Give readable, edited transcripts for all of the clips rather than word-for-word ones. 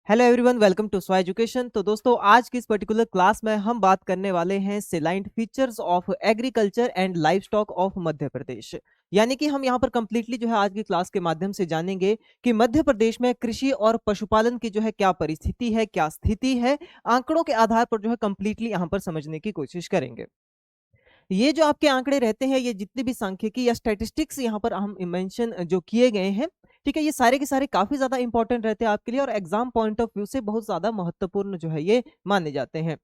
Hello everyone, welcome to स्वा education. तो दोस्तों, आज की इस पर्टिकुलर क्लास में हम बात करने वाले हैं salient features of agriculture and livestock of Madhya Pradesh. यानी कि हम यहाँ पर कंप्लीटली जो है आज की क्लास के माध्यम से जानेंगे कि मध्य प्रदेश में कृषि और पशुपालन की जो है क्या परिस्थिति है, क्या स्थिति है। आंकड़ों के आधार पर जो है कंप्लीटली यहाँ पर समझने की कोशिश करेंगे। ये जो आपके आंकड़े रहते हैं, ये जितने भी सांख्यिकी या स्टैटिस्टिक्स यहाँ पर हम मेंशन जो किए गए हैं, ठीक है, ये सारे के सारे काफी ज्यादा इंपॉर्टेंट रहते हैं आपके लिए और एग्जाम पॉइंट ऑफ व्यू से बहुत ज्यादा महत्वपूर्ण जो है ये माने जाते हैं।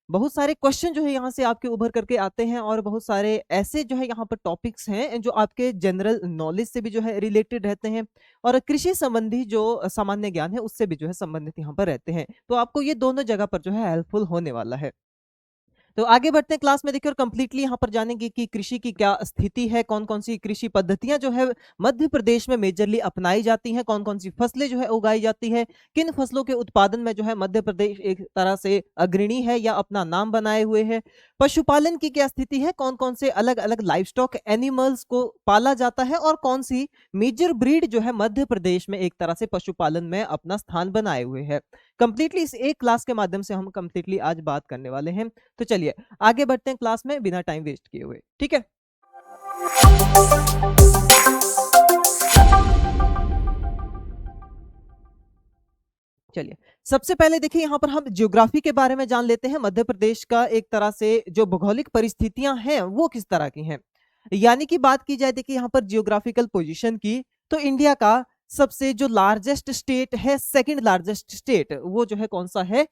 बहुत सारे क्वेश्चन जो है यहाँ से आपके उभर करके आते हैं और बहुत सारे ऐसे जो है यहाँ पर टॉपिक्स हैं जो आपके जनरल नॉलेज से भी जो है रिलेटेड रहते हैं और कृषि संबंधी जो सामान्य ज्ञान है उससे भी जो है संबंधित यहाँ पर रहते हैं। तो आपको ये दोनों जगह पर जो है हेल्पफुल होने वाला है। तो आगे बढ़ते हैं क्लास में, देखिए, और कंप्लीटली यहाँ पर जानेंगे कि कृषि की क्या स्थिति है, कौन कौन सी कृषि पद्धतियां जो है मध्य प्रदेश में मेजरली अपनाई जाती हैं, कौन कौन सी फसलें जो है उगाई जाती है, किन फसलों के उत्पादन में जो है मध्य प्रदेश एक तरह से अग्रणी है या अपना नाम बनाए हुए है। पशुपालन की क्या स्थिति है, कौन कौन से अलग अलग लाइवस्टॉक एनिमल्स को पाला जाता है और कौन सी मेजर ब्रीड जो है मध्य प्रदेश में एक तरह से पशुपालन में अपना स्थान बनाए हुए है। कंप्लीटली इस एक क्लास के माध्यम से हम कंप्लीटली आज बात करने वाले हैं। तो चलिए आगे बढ़ते हैं क्लास में बिना टाइम वेस्ट किए हुए, ठीक है। चलिए, सबसे पहले देखिए यहाँ पर हम ज्योग्राफी के बारे में जान लेते हैं। मध्य प्रदेश का एक तरह से जो भौगोलिक परिस्थितियां हैं वो किस तरह की हैं। यानी कि बात की जाए, देखिए यहाँ पर जियोग्राफिकल पोजीशन की, तो इंडिया का सबसे जो लार्जेस्ट स्टेट है, सेकंड लार्जेस्ट स्टेट, वो जो है कौन सा है,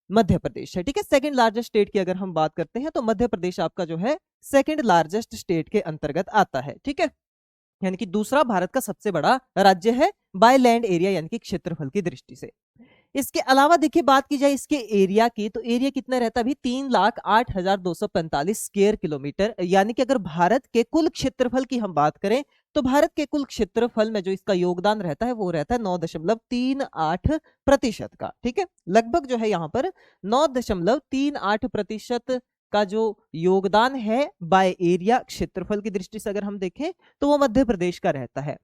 मध्य प्रदेश है, ठीक है। सेकंड लार्जेस्ट स्टेट की अगर हम बात करते हैं तो मध्य प्रदेश आपका जो है सेकंड लार्जेस्ट स्टेट के अंतर्गत आता है, ठीक है। यानी कि दूसरा भारत का सबसे बड़ा राज्य है बाय लैंड एरिया, यानी कि क्षेत्रफल की दृष्टि से। इसके अलावा देखिए बात की जाए इसके एरिया की, तो एरिया कितना रहता है अभी, 3,08,245 स्क्वायर किलोमीटर। यानी कि अगर भारत के कुल क्षेत्रफल की हम बात करें तो भारत के कुल क्षेत्रफल में जो इसका योगदान रहता है वो रहता है 9.38% का, ठीक है। लगभग जो है यहाँ पर 9.38% का जो योगदान है बाय एरिया, क्षेत्रफल की दृष्टि से अगर हम देखें तो वो मध्य प्रदेश का रहता है।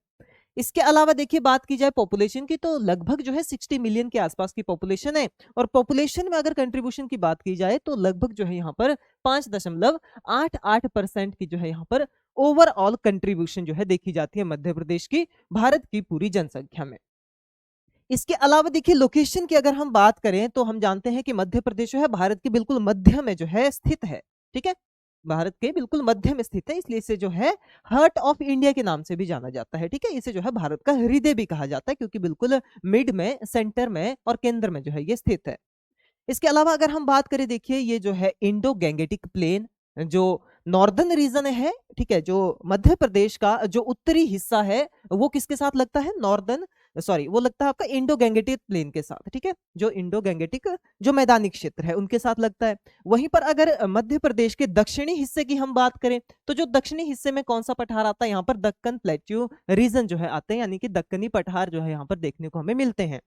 इसके अलावा देखिए बात की जाए पॉपुलेशन की, तो लगभग जो है 60 मिलियन के आसपास की पॉपुलेशन है और पॉपुलेशन में अगर कंट्रीब्यूशन की बात की जाए तो लगभग जो है यहाँ पर 5.88% की जो है यहाँ पर ओवरऑल कंट्रीब्यूशन जो है देखी जाती है मध्य प्रदेश की भारत की पूरी जनसंख्या में। इसके अलावा देखिए लोकेशन की अगर हम बात करें तो हम जानते हैं कि मध्य प्रदेश जो है भारत के बिल्कुल मध्य में जो है स्थित है, ठीक है। भारत के बिल्कुल मध्य में स्थित है, इसलिए इसे जो है हार्ट ऑफ इंडिया के नाम से भी जाना जाता है, ठीक है। इसे जो है भारत का हृदय भी कहा जाता है क्योंकि बिल्कुल मिड में, सेंटर में और केंद्र में जो है ये स्थित है। इसके अलावा अगर हम बात करें, देखिए ये जो है इंडो गैंगेटिक प्लेन जो नॉर्दर्न रीजन है, ठीक है, जो मध्य प्रदेश का जो उत्तरी हिस्सा है वो किसके साथ लगता है, नॉर्दर्न, सॉरी, वो लगता है आपका इंडो गैंगेटिक प्लेन के साथ, ठीक है। जो इंडो गैंगेटिक जो मैदानी क्षेत्र है उनके साथ लगता है। वहीं पर अगर मध्य प्रदेश के दक्षिणी हिस्से की हम बात करें तो जो दक्षिणी हिस्से में कौन सा पठार आता है, यहाँ पर दक्कन प्लेट्यू रीजन जो है आते हैं, यानी कि दक्कनी पठार जो है यहाँ पर देखने को हमें मिलते हैं,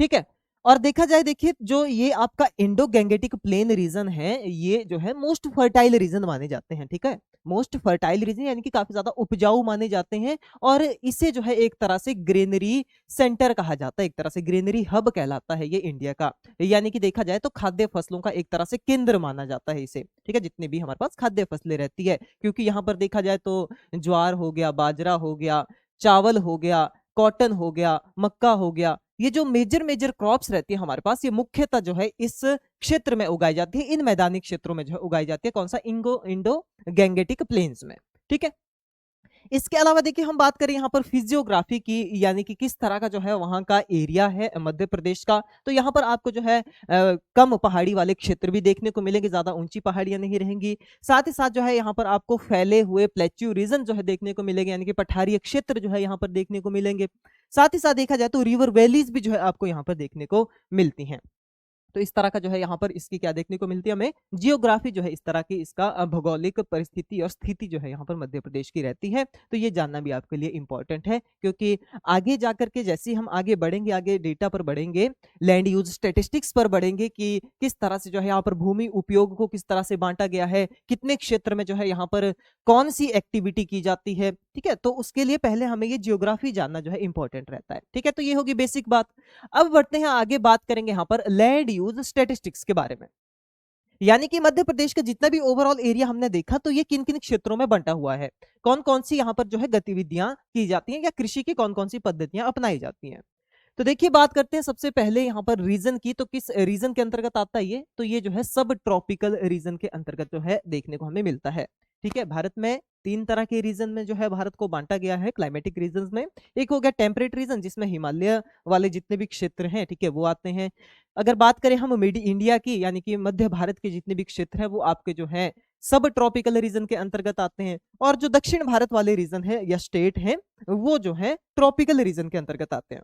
ठीक है। और देखा जाए, देखिए जो ये आपका इंडो गैंगेटिक प्लेन रीजन है ये जो है मोस्ट फर्टाइल रीजन माने जाते हैं, ठीक है। मोस्ट फर्टाइल रीजन यानी कि काफी ज्यादा उपजाऊ माने जाते हैं और इसे जो है एक तरह से ग्रेनरी सेंटर कहा जाता है, एक तरह से ग्रेनरी हब कहलाता है ये इंडिया का। यानी कि देखा जाए तो खाद्य फसलों का एक तरह से केंद्र माना जाता है इसे, ठीक है, जितने भी हमारे पास खाद्य फसलें रहती है। क्योंकि यहाँ पर देखा जाए तो ज्वार हो गया, बाजरा हो गया, चावल हो गया, कॉटन हो गया, मक्का हो गया, ये जो मेजर मेजर क्रॉप्स रहती है हमारे पास, ये मुख्यतः जो है इस क्षेत्र में उगाई जाती है, इन मैदानी क्षेत्रों में जो है उगाई जाती है, कौन सा, इंडो गैंगेटिक प्लेन्स में, ठीक है। इसके अलावा देखिए हम बात करें यहाँ पर फिजियोग्राफी की, यानी कि किस तरह का जो है वहां का एरिया है मध्य प्रदेश का, तो यहाँ पर आपको जो है कम पहाड़ी वाले क्षेत्र भी देखने को मिलेंगे, ज्यादा ऊंची पहाड़ियां नहीं रहेंगी। साथ ही साथ जो है यहाँ पर आपको फैले हुए प्लेट्यू रीजन जो है देखने को मिलेंगे, यानी कि पठारीय क्षेत्र जो है यहाँ पर देखने को मिलेंगे। साथ ही साथ देखा जाए तो रिवर वैलीज भी जो है आपको यहाँ पर देखने को मिलती हैं। तो इस तरह का जो है यहाँ पर इसकी क्या देखने को मिलती है हमें, जियोग्राफी जो है इस तरह की इसका भौगोलिक परिस्थिति और स्थिति जो है यहाँ पर मध्य प्रदेश की रहती है। तो ये जानना भी आपके लिए इंपॉर्टेंट है, क्योंकि आगे जाकर के जैसे ही हम आगे बढ़ेंगे, आगे डेटा पर बढ़ेंगे, लैंड यूज स्टेटिस्टिक्स पर बढ़ेंगे कि किस तरह से जो है यहाँ पर भूमि उपयोग को किस तरह से बांटा गया है, कितने क्षेत्र में जो है यहाँ पर कौन सी एक्टिविटी की जाती है, ठीक है। तो उसके लिए पहले हमें ये जियोग्राफी जानना जो है इंपॉर्टेंट रहता है, ठीक है। तो ये होगी बेसिक बात। अब बढ़ते हैं आगे, बात करेंगे यहाँ पर लैंड यूज स्टैटिस्टिक्स के बारे में। यानी कि मध्य प्रदेश का जितना भी ओवरऑल एरिया हमने देखा, तो ये किन किन क्षेत्रों में बंटा हुआ है, कौन कौन सी यहाँ पर जो है गतिविधियां की जाती हैं या कृषि की कौन कौन सी पद्धतियां अपनाई जाती हैं। तो देखिए बात करते हैं सबसे पहले यहाँ पर रीजन की। तो किस रीजन के अंतर्गत आता है ये, तो ये जो है सब ट्रॉपिकल रीजन के अंतर्गत जो है देखने को हमें मिलता है, ठीक है। भारत में 3 तरह के रीजन में जो है भारत को बांटा गया है क्लाइमेटिक रीजन में। एक हो गया टेम्परेट रीजन, जिसमें हिमालय वाले जितने भी क्षेत्र हैं, ठीक है, वो आते हैं। अगर बात करें हम मिड इंडिया की, यानी कि मध्य भारत के जितने भी क्षेत्र हैं, वो आपके जो है सब ट्रॉपिकल रीजन के अंतर्गत आते हैं। और जो दक्षिण भारत वाले रीजन है या स्टेट है, वो जो है ट्रॉपिकल रीजन के अंतर्गत आते हैं।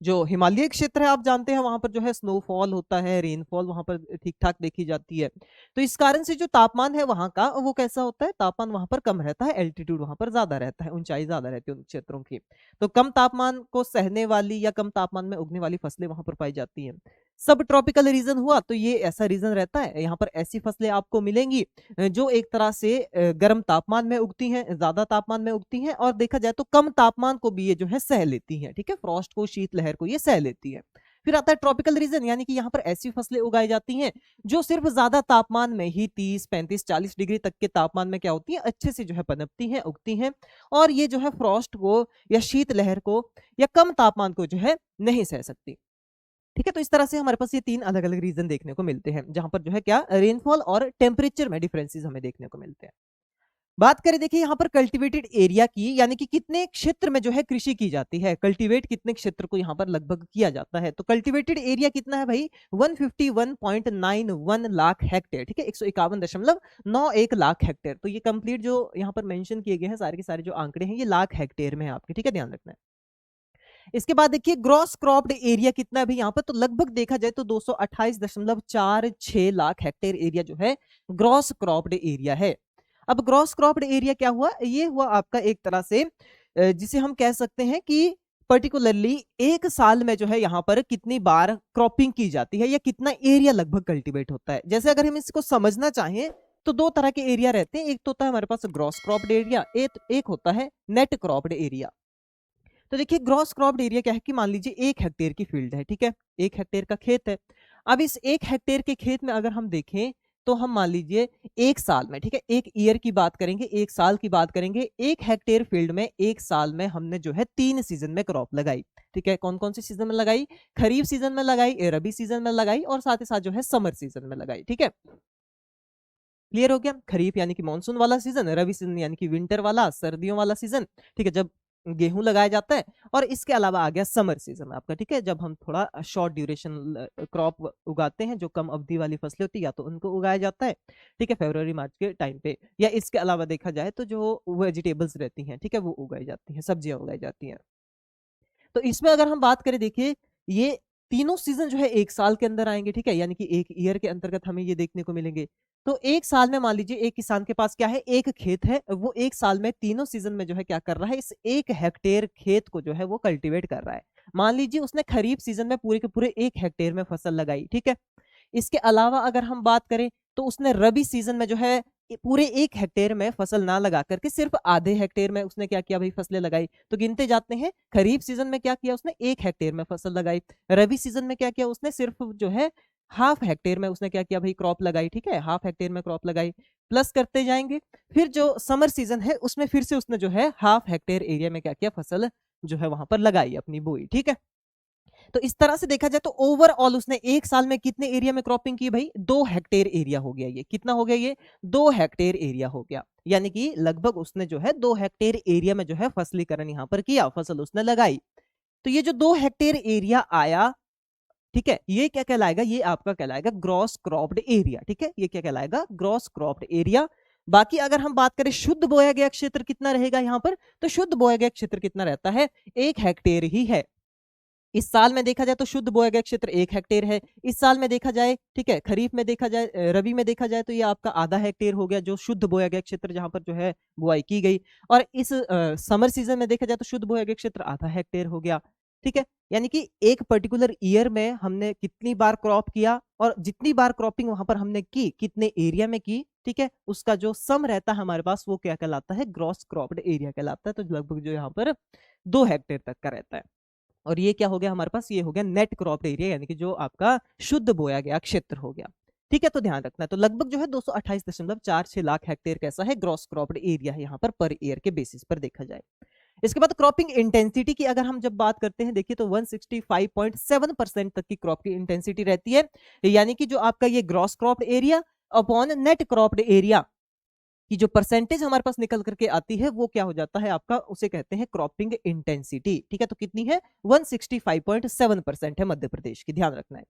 जो हिमालय क्षेत्र है आप जानते हैं, वहां पर जो है स्नोफॉल होता है, रेनफॉल वहां पर ठीक ठाक देखी जाती है। तो इस कारण से जो तापमान है वहां का, वो कैसा होता है, तापमान वहां पर कम रहता है, एल्टीट्यूड वहां पर ज्यादा रहता है, ऊंचाई ज्यादा रहती है उन क्षेत्रों की। तो कम तापमान को सहने वाली या कम तापमान में उगने वाली फसलें वहां पर पाई जाती हैं। सब ट्रॉपिकल रीजन हुआ तो ये ऐसा रीजन रहता है, यहाँ पर ऐसी फसलें आपको मिलेंगी जो एक तरह से गर्म तापमान में उगती हैं, ज्यादा तापमान में उगती हैं, और देखा जाए तो कम तापमान को भी ये जो है सह लेती हैं, ठीक है, फ्रॉस्ट को, शीतलहर को ये सह लेती है। फिर आता है ट्रॉपिकल रीजन, यानी कि यहाँ पर ऐसी फसलें उगाई जाती हैं जो सिर्फ ज्यादा तापमान में ही 30, 35, 40 डिग्री तक के तापमान में क्या होती है, अच्छे से जो है पनपती हैं, उगती हैं, और ये जो है फ्रॉस्ट को या शीतलहर को या कम तापमान को जो है नहीं सह सकती, ठीक है। तो इस तरह से हमारे पास ये 3 अलग अलग रीजन देखने को मिलते हैं, जहां पर जो है क्या रेनफॉल और टेम्परेचर में डिफरेंसेस हमें देखने को मिलते हैं। बात करें देखिए यहाँ पर कल्टीवेटेड एरिया की, यानी कि कितने क्षेत्र में जो है कृषि की जाती है, कल्टीवेट कितने क्षेत्र को यहाँ पर लगभग किया जाता है। तो कल्टीवेटेड एरिया कितना है भाई, 151.91 लाख हेक्टेयर, ठीक है, 151.91 लाख हेक्टेयर। तो ये कंप्लीट जो यहाँ पर मेंशन किए गए हैं सारे के सारे जो आंकड़े हैं, ये लाख हेक्टेयर में है आपके, ठीक है, ध्यान रखना है। इसके बाद देखिए ग्रॉस क्रॉप्ड एरिया कितना है भी यहाँ पर, तो लगभग देखा जाए तो 228.46 लाख हेक्टेयर एरिया जो है ग्रॉस क्रॉप्ड एरिया है। अब ग्रॉस क्रॉप्ड एरिया क्या हुआ, ये हुआ आपका एक तरह से जिसे हम कह सकते हैं कि पर्टिकुलरली एक साल में जो है यहाँ पर कितनी बार क्रॉपिंग की जाती है या कितना एरिया लगभग कल्टीवेट होता है। जैसे अगर हम इसको समझना चाहें तो 2 तरह के एरिया रहते हैं, एक तो होता है हमारे पास ग्रॉस क्रॉप्ड एरिया, एक होता है नेट क्रॉप्ड एरिया। तो देखिए ग्रॉस क्रॉप्ड एरिया क्या है कि मान लीजिए 1 हेक्टेयर की फील्ड है, ठीक है, 1 हेक्टेयर का खेत है। अब इस 1 हेक्टेयर के खेत में अगर हम देखें तो हम मान लीजिए 1 साल में, ठीक है, 1 ईयर की बात करेंगे, 1 साल की बात करेंगे, 1 हेक्टेयर फील्ड में 1 साल में हमने जो है 3 सीजन में क्रॉप लगाई, ठीक है। कौन कौन सी सीजन में लगाई, खरीफ सीजन में लगाई, रबी सीजन में लगाई, और साथ ही साथ जो है समर सीजन में लगाई, ठीक है। क्लियर हो गया, खरीफ यानी कि मानसून वाला सीजन, रबी सीजन यानी कि विंटर वाला, सर्दियों वाला सीजन, ठीक है, जब गेहूं लगाया जाता है, और इसके अलावा आ गया समर सीजन आपका, ठीक है, जब हम थोड़ा शॉर्ट ड्यूरेशन क्रॉप उगाते हैं, जो कम अवधि वाली फसलें होती है या तो उनको उगाया जाता है, ठीक है, फरवरी मार्च के टाइम पे, या इसके अलावा देखा जाए तो जो वेजिटेबल्स रहती हैं, ठीक है, वो उगाई जाती हैं, सब्जियां उगाई जाती हैं। तो इसमें अगर हम बात करें देखिए ये तीनों सीजन जो है 1 साल के अंदर आएंगे, ठीक है, यानी कि 1 ईयर के अंतर्गत हमें ये देखने को मिलेंगे। तो 1 साल में मान लीजिए एक किसान के पास क्या है, एक खेत है, वो 1 साल में तीनों सीजन में जो है क्या कर रहा है, इस 1 हेक्टेयर खेत को जो है वो कल्टीवेट कर रहा है। मान लीजिए उसने खरीफ सीजन में पूरे के पूरे 1 हेक्टेयर में फसल लगाई, ठीक है। इसके अलावा अगर हम बात करें तो उसने रबी सीजन में जो है पूरे 1 हेक्टेयर में फसल ना लगा करके सिर्फ आधे हेक्टेयर में उसने क्या किया भाई, फसलें लगाई। तो गिनते जाते हैं, खरीफ सीजन में क्या किया उसने, 1 हेक्टेयर में फसल लगाई, रबी सीजन में क्या किया उसने, सिर्फ जो है हाफ हेक्टेयर में उसने क्या किया भाई, क्रॉप लगाई, ठीक है, हाफ हेक्टेयर में क्रॉप लगाई, प्लस करते जाएंगे। फिर जो समर सीजन है उसमें फिर से उसने जो है हाफ हेक्टेयर एरिया में क्या किया, फसल जो है वहां पर लगाई, अपनी बोई, ठीक है। तो इस तरह से देखा जाए तो ओवरऑल उसने 1 साल में कितने एरिया में क्रॉपिंग की भाई, 2 हेक्टेयर एरिया हो गया, ये कितना हो गया, ये 2 हेक्टेयर एरिया हो गया, यानी कि लगभग उसने जो है 2 हेक्टेयर एरिया में जो है फसलीकरण यहाँ पर किया, फसल उसने लगाई। तो ये जो 2 हेक्टेयर एरिया आया, ठीक है, ये क्या कहलाएगा, ये आपका कहलाएगा ग्रॉस क्रॉप्ड एरिया, ठीक है, ये क्या कहलाएगा, ग्रॉस क्रॉप्ड एरिया। बाकी अगर हम बात करें शुद्ध बोया गया क्षेत्र कितना रहेगा यहाँ पर, तो शुद्ध बोया गया क्षेत्र कितना रहता है, 1 हेक्टेयर ही है, इस साल में देखा जाए तो शुद्ध बोया गया क्षेत्र 1 हेक्टेयर है। इस साल में देखा जाए, ठीक है, खरीफ में देखा जाए, रबी में देखा जाए तो ये आपका आधा हेक्टेयर हो गया जो शुद्ध बोया गया क्षेत्र जहां पर जो है बुआई की गई। और इस समर सीजन में देखा जाए तो शुद्ध बोया गया क्षेत्र आधा हेक्टेयर हो गया। ठीक है, यानी कि एक पर्टिकुलर ईयर में हमने कितनी बार क्रॉप किया और जितनी बार क्रॉपिंग वहां पर हमने की, कितने एरिया में की, ठीक है, उसका जो सम रहता है हमारे पास वो क्या कहलाता है, ग्रॉस क्रॉप्ड एरिया कहलाता है। तो लगभग जो यहाँ पर 2 हेक्टेयर तक का रहता है। और ये क्या हो गया हमारे पास, ये हो गया नेट क्रॉप्ड एरिया, यानी कि जो आपका शुद्ध बोया गया क्षेत्र हो गया। ठीक है, तो ध्यान रखना है। तो लगभग जो है 228.46 लाख हेक्टेयर कैसा है, ग्रॉस क्रॉप्ड एरिया है यहाँ पर ईयर के बेसिस पर देखा जाए। इसके बाद क्रॉपिंग इंटेंसिटी की अगर हम जब बात करते हैं, देखिए तो 165.7% तक की क्रॉप की इंटेंसिटी रहती है, यानी कि जो आपका ये gross cropped area upon net cropped area की जो परसेंटेज हमारे पास निकल करके आती है वो क्या हो जाता है आपका, उसे कहते हैं क्रॉपिंग इंटेंसिटी। ठीक है, तो कितनी है, 165.7% है मध्य प्रदेश की, ध्यान रखना है।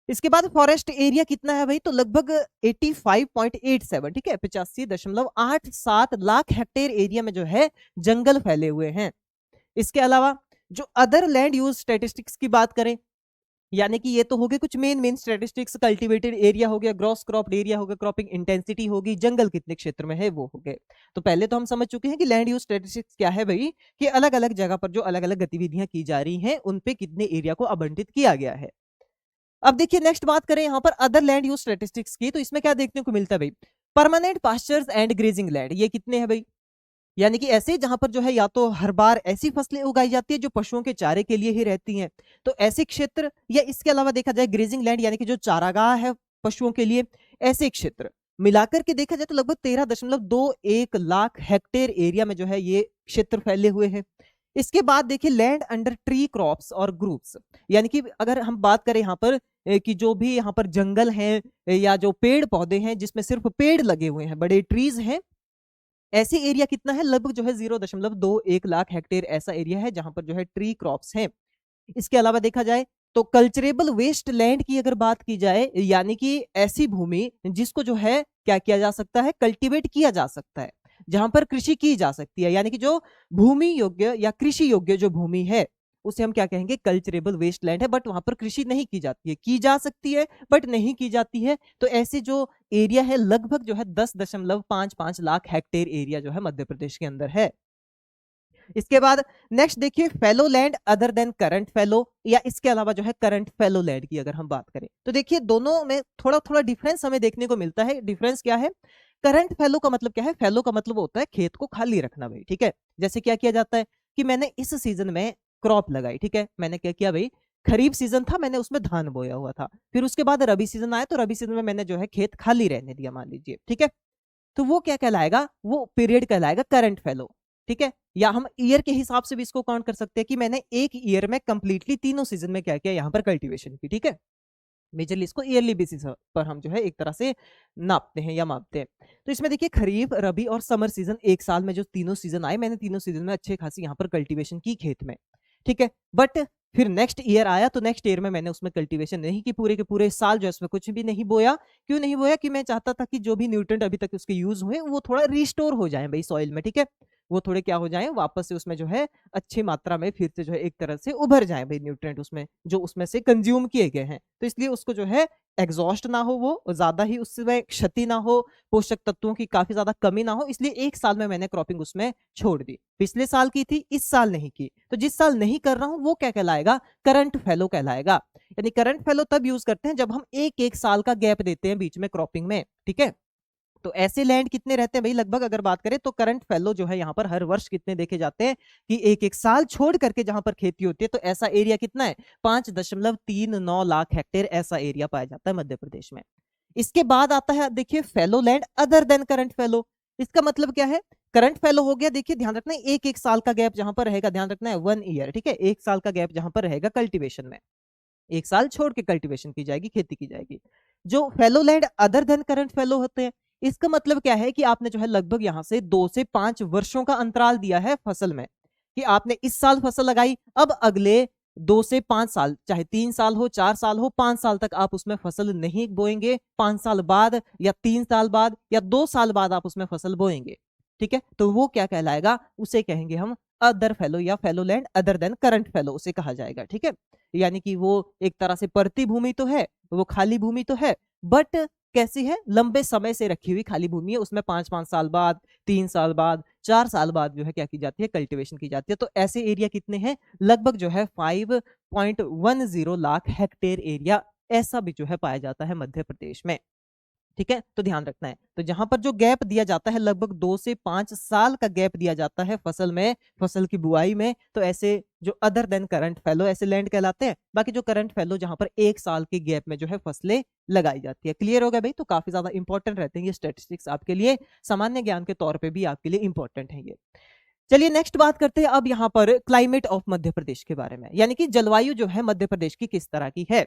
इसके बाद फॉरेस्ट एरिया कितना है भाई, तो लगभग 85.87, ठीक है, 85.87 लाख हेक्टेयर एरिया में जो है जंगल फैले हुए हैं। इसके अलावा जो अदर लैंड यूज स्टेटिस्टिक्स की बात करें, यानी कि ये तो हो गए कुछ मेन स्टैटिस्टिक्स, कल्टीवेटेड एरिया हो गया, ग्रॉस क्रॉप्ड एरिया हो गया, क्रॉपिंग इंटेंसिटी होगी, जंगल कितने क्षेत्र में है वो हो गए। तो पहले तो हम समझ चुके हैं कि लैंड यूज स्टैटिस्टिक्स क्या है भाई, कि अलग अलग जगह पर जो अलग अलग गतिविधियां की जा रही हैं उन पे कितने एरिया को आवंटित किया गया है। अब देखिए नेक्स्ट बात करें यहाँ पर अदर लैंड यूज स्टैटिस्टिक्स की, तो इसमें क्या देखने को मिलता है भाई, permanent pastures and grazing land, ये कितने हैं भाई, यानी कि ऐसे जहां पर जो है या तो हर बार ऐसी फसलें उगाई जाती है जो पशुओं के चारे के लिए ही रहती हैं, तो ऐसे क्षेत्र, या इसके अलावा देखा जाए ग्रेजिंग लैंड यानी कि जो चारागाह है पशुओं के लिए, ऐसे क्षेत्र मिलाकर के देखा जाए तो लगभग 13.21 लाख हेक्टेयर एरिया में जो है ये क्षेत्र फैले हुए हैं। इसके बाद देखिए लैंड अंडर ट्री क्रॉप्स और ग्रुप्स, यानी कि अगर हम बात करें यहाँ पर कि जो भी यहाँ पर जंगल हैं या जो पेड़ पौधे हैं जिसमें सिर्फ पेड़ लगे हुए हैं, बड़े ट्रीज हैं, ऐसे एरिया कितना है, लगभग जो है 0.21 लाख हेक्टेयर ऐसा एरिया है जहां पर जो है ट्री क्रॉप्स हैं। इसके अलावा देखा जाए तो कल्चरेबल वेस्ट लैंड की अगर बात की जाए, यानी कि ऐसी भूमि जिसको जो है क्या किया जा सकता है, कल्टीवेट किया जा सकता है, जहां पर कृषि की जा सकती है, यानी कि जो भूमि योग्य या कृषि योग्य जो भूमि है उसे हम क्या कहेंगे, कल्चरेबल वेस्ट लैंड है, बट वहां पर कृषि नहीं की जाती है, की जा सकती है बट नहीं की जाती है। तो ऐसे जो एरिया है लगभग जो है 10.55 लाख हेक्टेयर एरिया जो है मध्य प्रदेश के अंदर है। इसके बाद नेक्स्ट देखिए fellow land other than current fellow, या इसके अलावा जो है करंट फेलो लैंड की अगर हम बात करें तो देखिए दोनों में थोड़ा थोड़ा डिफरेंस हमें देखने को मिलता है। डिफरेंस क्या है, करंट फेलो का मतलब क्या है, फेलो का मतलब होता है खेत को खाली रखना भाई, ठीक है। जैसे क्या किया जाता है कि मैंने इस सीजन में क्रॉप लगाई, ठीक है, मैंने क्या किया भाई, खरीफ सीजन था, मैंने उसमें धान बोया हुआ था, फिर उसके बाद रबी सीजन आया तो रबी सीजन में मैंने जो है खेत खाली रहने दिया मान लीजिए, ठीक है, तो वो क्या कहलाएगा, वो पीरियड कहलाएगा करंट फेलो, ठीक है। या हम ईयर के हिसाब से भी इसको काउंट कर सकते हैं कि मैंने एक ईयर में कंप्लीटली तीनों सीजन में क्या किया, यहाँ पर कल्टीवेशन की, ठीक है। मेजरली इसको ईयरली बेसिस पर हम जो है एक तरह से नापते हैं या मापते हैं। तो इसमें देखिए खरीफ, रबी और समर सीजन, एक साल में जो तीनों सीजन आए, मैंने तीनों सीजन में अच्छे खासी यहाँ पर कल्टीवेशन की खेत में, ठीक है। बट फिर नेक्स्ट ईयर आया तो नेक्स्ट ईयर में मैंने उसमें कल्टीवेशन नहीं की, पूरे के पूरे साल जो है उसमें कुछ भी नहीं बोया। क्यों नहीं बोया, कि मैं चाहता था कि जो भी न्यूट्रिएंट अभी तक उसके यूज हुए वो थोड़ा रिस्टोर हो जाए भाई सॉइल में, ठीक है, वो थोड़े क्या हो जाए, वापस से उसमें जो है अच्छी मात्रा में फिर से जो है एक तरह से उभर जाए भाई न्यूट्रिएंट उसमें जो उसमें से कंज्यूम किए गए हैं, तो इसलिए उसको जो है एग्जॉस्ट ना हो, वो ज्यादा ही उसमें क्षति ना हो, पोषक तत्वों की काफी ज्यादा कमी ना हो, इसलिए एक साल में मैंने क्रॉपिंग उसमें छोड़ दी। पिछले साल की थी, इस साल नहीं की, तो जिस साल नहीं कर रहा हूं वो क्या कहलाएगा, करंट फेलो कहलाएगा। यानी करंट फेलो तब यूज करते हैं जब हम एक एक साल का गैप देते हैं बीच में क्रॉपिंग में, ठीक है। तो ऐसे लैंड कितने रहते हैं भाई, लगभग अगर बात करें तो करंट फेलो जो है यहाँ पर हर वर्ष कितने देखे जाते हैं कि एक एक साल छोड़ करके जहां पर खेती होती है, तो ऐसा एरिया कितना है, 5.39 लाख हेक्टेयर ऐसा एरिया पाया जाता है मध्य प्रदेश में। इसके बाद आता है देखिए fellow land other than current fellow. इसका मतलब क्या है, करंट फेलो हो गया, देखिए ध्यान रखना है एक एक साल का गैप जहां पर रहेगा, ध्यान रखना है 1 ईयर, ठीक है, एक साल का गैप जहां पर रहेगा कल्टीवेशन में, एक साल छोड़ के कल्टीवेशन की जाएगी, खेती की जाएगी। जो fellow land other than current fellow होते हैं, इसका मतलब क्या है कि आपने जो है लगभग यहां से 2 से 5 वर्षों का अंतराल दिया है फसल में, कि आपने इस साल फसल लगाई, अब अगले 2 से 5 साल, चाहे 3 साल हो, 4 साल हो, 5 साल तक आप उसमें फसल नहीं बोएंगे, 5 साल बाद या 3 साल बाद या 2 साल बाद आप उसमें फसल बोएंगे, ठीक है। तो वो क्या कहलाएगा, उसे कहेंगे हम अदर फेलो या fellow land other than current fellow उसे कहा जाएगा, ठीक है। यानी कि वो एक तरह से परती भूमि तो है, वो खाली भूमि तो है, बट कैसी है, लंबे समय से रखी हुई खाली भूमि है, उसमें 5-5 साल बाद, 3 साल बाद, 4 साल बाद जो है क्या की जाती है, कल्टीवेशन की जाती है। तो ऐसे एरिया कितने हैं, लगभग जो है 5.10 लाख हेक्टेयर एरिया ऐसा भी जो है पाया जाता है मध्य प्रदेश में, ठीक है। तो ध्यान रखना है, तो जहां पर जो गैप दिया जाता है, लगभग 2 से 5 साल का गैप दिया जाता है फसल में, फसल की बुआई में, तो ऐसे जो अदर देन करंट फैलो ऐसे लैंड कहलाते हैं। बाकी जो करंट फैलो जहां पर 1 साल के गैप में जो है फसलें लगाई जाती है। क्लियर हो गया भाई, तो काफी ज्यादा इंपॉर्टेंट रहते हैं ये स्टेटिस्टिक्स आपके लिए, सामान्य ज्ञान के तौर पर भी आपके लिए इंपॉर्टेंट है ये। चलिए नेक्स्ट बात करते हैं अब यहाँ पर क्लाइमेट ऑफ मध्य प्रदेश के बारे में, यानी कि जलवायु जो है मध्य प्रदेश की किस तरह की है।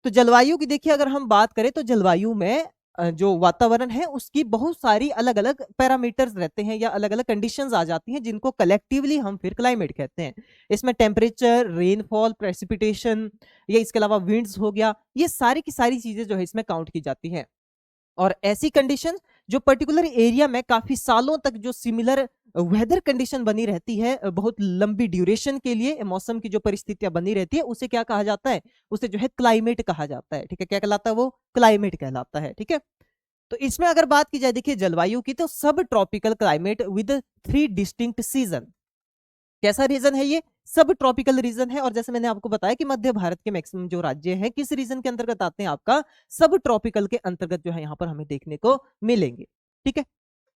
तो जलवायु की देखिए अगर हम बात करें तो जलवायु में जो वातावरण है उसकी बहुत सारी अलग अलग पैरामीटर्स रहते हैं या अलग अलग कंडीशंस आ जाती हैं, जिनको कलेक्टिवली हम फिर क्लाइमेट कहते हैं। इसमें टेम्परेचर, रेनफॉल, प्रेसिपिटेशन, या इसके अलावा विंड्स हो गया, ये सारी की सारी चीजें जो है इसमें काउंट की जाती हैं। और ऐसी कंडीशन जो पर्टिकुलर एरिया में काफी सालों तक जो सिमिलर वेदर कंडीशन बनी रहती है, बहुत लंबी ड्यूरेशन के लिए मौसम की जो परिस्थितियां बनी रहती है, उसे क्या कहा जाता है, उसे जो है क्लाइमेट कहा जाता है, ठीक है। क्या कहलाता है वो, क्लाइमेट कहलाता है, ठीक है। तो इसमें अगर बात की जाए देखिए जलवायु की, तो सब tropical climate with 3 distinct season. कैसा रीजन है ये, सब ट्रॉपिकल रीजन है। और जैसे मैंने आपको बताया कि मध्य भारत के मैक्सिमम जो राज्य हैं किस रीजन के अंतर्गत आते हैं, आपका सब ट्रॉपिकल के अंतर्गत जो है यहाँ पर हमें देखने को मिलेंगे, ठीक है।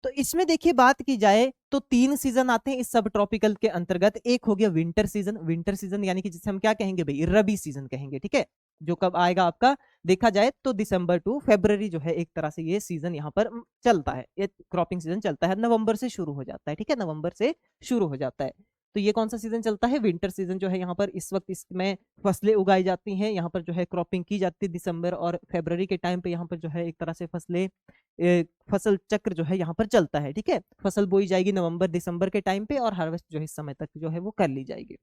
तो इसमें देखिए बात की जाए तो 3 सीजन आते हैं इस सब ट्रॉपिकल के अंतर्गत। एक हो गया विंटर सीजन, विंटर सीजन यानी कि जिसे हम क्या कहेंगे भाई, रबी सीजन कहेंगे, ठीक है। जो कब आएगा आपका, देखा जाए तो दिसंबर टू फरवरी जो है एक तरह से ये सीजन यहाँ पर चलता है, ये क्रॉपिंग सीजन चलता है, नवंबर से शुरू हो जाता है, ठीक है, नवंबर से शुरू हो जाता है। तो ये कौन सा सीजन चलता है, विंटर सीजन जो है यहाँ पर इस वक्त इसमें फसलें उगाई जाती हैं, यहाँ पर जो है क्रॉपिंग की जाती है दिसंबर और फरवरी के टाइम पे, यहाँ पर जो है एक तरह से फसलें फसल चक्र जो है यहाँ पर चलता है, ठीक है। फसल बोई जाएगी नवंबर दिसंबर के टाइम पे और हार्वेस्ट जो है इस समय तक जो है वो कर ली जाएगी।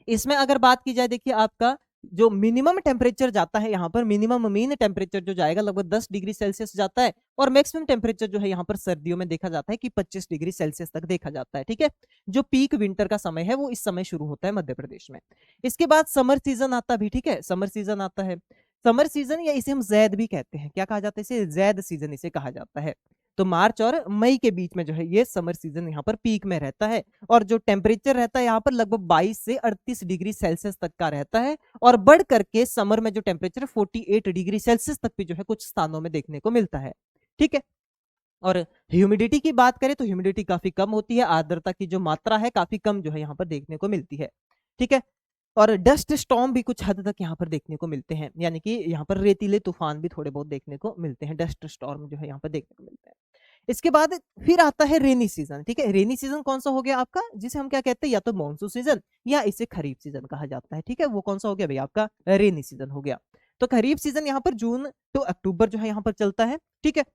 इसमें अगर बात की जाए देखिए आपका जो मिनिमम टेम्परेचर जाता है यहाँ पर, मिनिमम मीन टेम्परेचर जो जाएगा लगभग 10 डिग्री सेल्सियस जाता है, और मैक्सिमम टेम्परेचर जो है यहाँ पर सर्दियों में देखा जाता है कि 25 डिग्री सेल्सियस तक देखा जाता है, ठीक है। जो पीक विंटर का समय है वो इस समय शुरू होता है मध्य प्रदेश में। इसके बाद समर सीजन आता भी, ठीक है, समर सीजन आता है। समर सीजन या इसे हम जैद भी कहते हैं, क्या कहा जाता है इसे, जैद सीजन इसे कहा जाता है। तो मार्च और मई के बीच में जो है ये समर सीजन यहाँ पर पीक में रहता है, और जो टेम्परेचर रहता है यहाँ पर लगभग 22 से 38 डिग्री सेल्सियस तक का रहता है, और बढ़ करके समर में जो टेम्परेचर 48 डिग्री सेल्सियस तक भी जो है कुछ स्थानों में देखने को मिलता है, ठीक है। और ह्यूमिडिटी की बात करें तो ह्यूमिडिटी काफी कम होती है, आर्द्रता की जो मात्रा है काफी कम जो है यहाँ पर देखने को मिलती है, ठीक है। और डस्ट स्टॉर्म भी कुछ हद तक यहाँ पर देखने को मिलते हैं, यानी कि यहाँ पर रेतीले तूफान भी थोड़े बहुत देखने को मिलते हैं, डस्ट स्टॉर्म जो है यहाँ पर देखने को मिलते हैं। इसके बाद फिर आता है रेनी सीजन, ठीक है। रेनी सीजन कौन सा हो गया आपका, जिसे हम क्या कहते हैं, या तो मानसून सीजन या इसे खरीफ सीजन कहा जाता है, ठीक है। वो कौन सा हो गया भाई, आपका रेनी सीजन हो गया। तो खरीफ सीजन यहाँ पर जून टू अक्टूबर जो है यहाँ पर चलता है, ठीक है।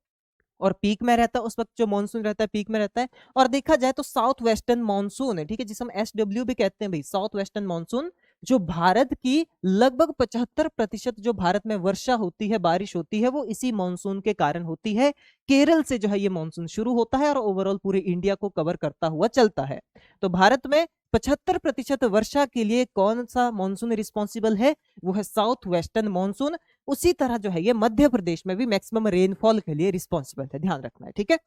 और पीक में रहता है उस वक्त जो मानसून रहता है, पीक में रहता है। और देखा जाए तो साउथ वेस्टर्न मानसून है, ठीक है, जिसे हम SW भी कहते हैं भाई, साउथ वेस्टर्न मानसून, जो भारत की लगभग 75% जो भारत में वर्षा होती है, बारिश होती है, वो इसी मानसून के कारण होती है। केरल से जो है ये मानसून शुरू होता है और ओवरऑल पूरे इंडिया को कवर करता हुआ चलता है। तो भारत में 75% वर्षा के लिए कौन सा मानसून रिस्पॉन्सिबल है, वो है साउथ वेस्टर्न मानसून। उसी तरह जो है ये मध्य प्रदेश में भी मैक्सिमम रेनफॉल के लिए रिस्पॉन्सिबल है, ध्यान रखना है, ठीक है।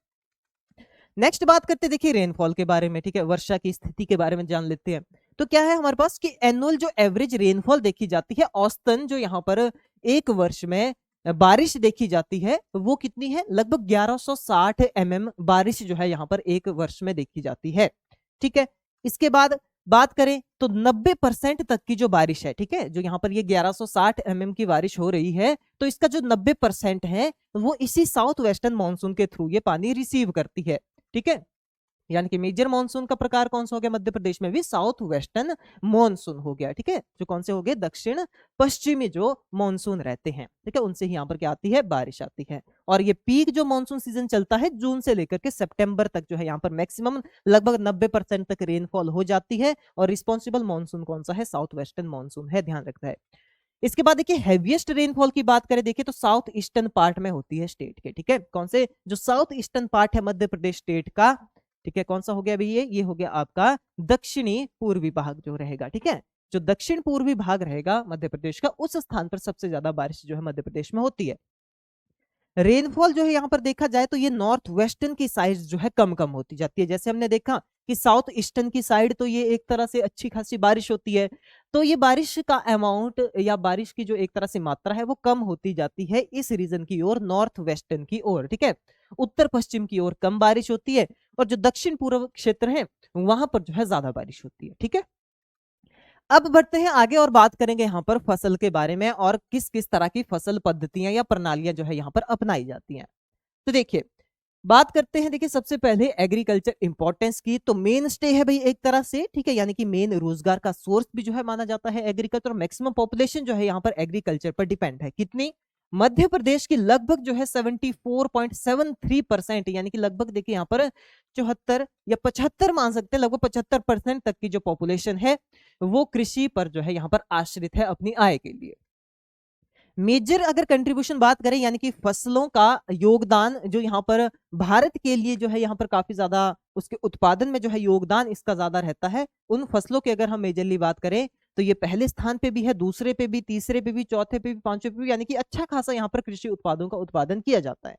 नेक्स्ट बात करते हैं देखिए रेनफॉल के बारे में, ठीक है, वर्षा की स्थिति के बारे में जान लेते हैं। तो क्या है हमारे पास कि एनुअल जो एवरेज रेनफॉल देखी जाती है, औसतन जो यहाँ पर एक वर्ष में बारिश देखी जाती है, वो कितनी है, लगभग 1160 mm बारिश जो है यहाँ पर एक वर्ष में देखी जाती है, ठीक है। इसके बाद बात करें तो 90% तक की जो बारिश है, ठीक है, जो यहाँ पर ये 1160 mm की बारिश हो रही है, तो इसका जो 90% है वो इसी साउथ वेस्टर्न मानसून के थ्रू ये पानी रिसीव करती है, ठीक है। यानी कि मेजर मानसून का प्रकार कौन सा हो गया मध्य प्रदेश में भी, साउथ वेस्टर्न मानसून हो गया, ठीक है। जो कौन से हो गए, दक्षिण पश्चिमी जो मानसून रहते हैं, ठीक है, उनसे ही यहाँ पर क्या आती है, बारिश आती है। और ये पीक जो मानसून सीजन चलता है जून से लेकर के सितंबर तक जो है यहाँ पर मैक्सिमम लगभग 90% तक रेनफॉल हो जाती है। और रिस्पॉन्सिबल मानसून कौन सा है, साउथ वेस्टर्न मानसून है, ध्यान रखना है। इसके बाद देखिए हैवीएस्ट रेनफॉल की बात करें देखिए तो साउथ ईस्टर्न पार्ट में होती है स्टेट के, ठीक है। कौन से, जो साउथ ईस्टर्न पार्ट है मध्य प्रदेश स्टेट का, ठीक है, कौन सा हो गया भाई ये हो गया आपका दक्षिणी पूर्वी भाग जो रहेगा। ठीक है, जो दक्षिण पूर्वी भाग रहेगा मध्य प्रदेश का, उस स्थान पर सबसे ज्यादा बारिश जो है मध्य प्रदेश में होती है। रेनफॉल जो है यहाँ पर देखा जाए तो ये नॉर्थ वेस्टर्न की साइड जो है कम कम होती जाती है। जैसे हमने देखा कि साउथ ईस्टर्न की साइड तो ये एक तरह से अच्छी खासी बारिश होती है, तो ये बारिश का अमाउंट या बारिश की जो एक तरह से मात्रा है वो कम होती जाती है इस रीजन की ओर, नॉर्थ वेस्टर्न की ओर। ठीक है, उत्तर पश्चिम की ओर कम बारिश होती है, और जो दक्षिण पूर्व क्षेत्र है वहां पर जो है ज्यादा बारिश होती है। ठीक है, अब बढ़ते हैं आगे और बात करेंगे यहाँ पर फसल के बारे में, और किस किस तरह की फसल पद्धतियां या प्रणालियां जो है यहाँ पर अपनाई जाती हैं। तो देखिए, बात करते हैं, देखिए सबसे पहले एग्रीकल्चर इंपॉर्टेंस की, तो मेन स्टे है भाई एक तरह से। ठीक है, यानी कि मेन रोजगार का सोर्स भी जो है माना जाता है एग्रीकल्चर। मैक्सिमम पॉपुलेशन जो है यहाँ पर एग्रीकल्चर पर डिपेंड है। कितनी? मध्य प्रदेश की लगभग जो है 74.73%, यानी कि लगभग देखिए यहाँ पर 74 या 75 मान सकते हैं, लगभग 75% तक की जो पॉपुलेशन है वो कृषि पर जो है यहाँ पर आश्रित है अपनी आय के लिए। मेजर अगर कंट्रीब्यूशन बात करें, यानी कि फसलों का योगदान जो यहाँ पर भारत के लिए जो है यहाँ पर काफी ज्यादा उसके उत्पादन में जो है योगदान इसका ज्यादा रहता है। उन फसलों की अगर हम मेजरली बात करें तो ये पहले स्थान पे भी है, दूसरे पे भी, तीसरे पे भी, चौथे पे भी, पांचवे पे भी, यानी कि अच्छा खासा यहाँ पर कृषि उत्पादों का उत्पादन किया जाता है।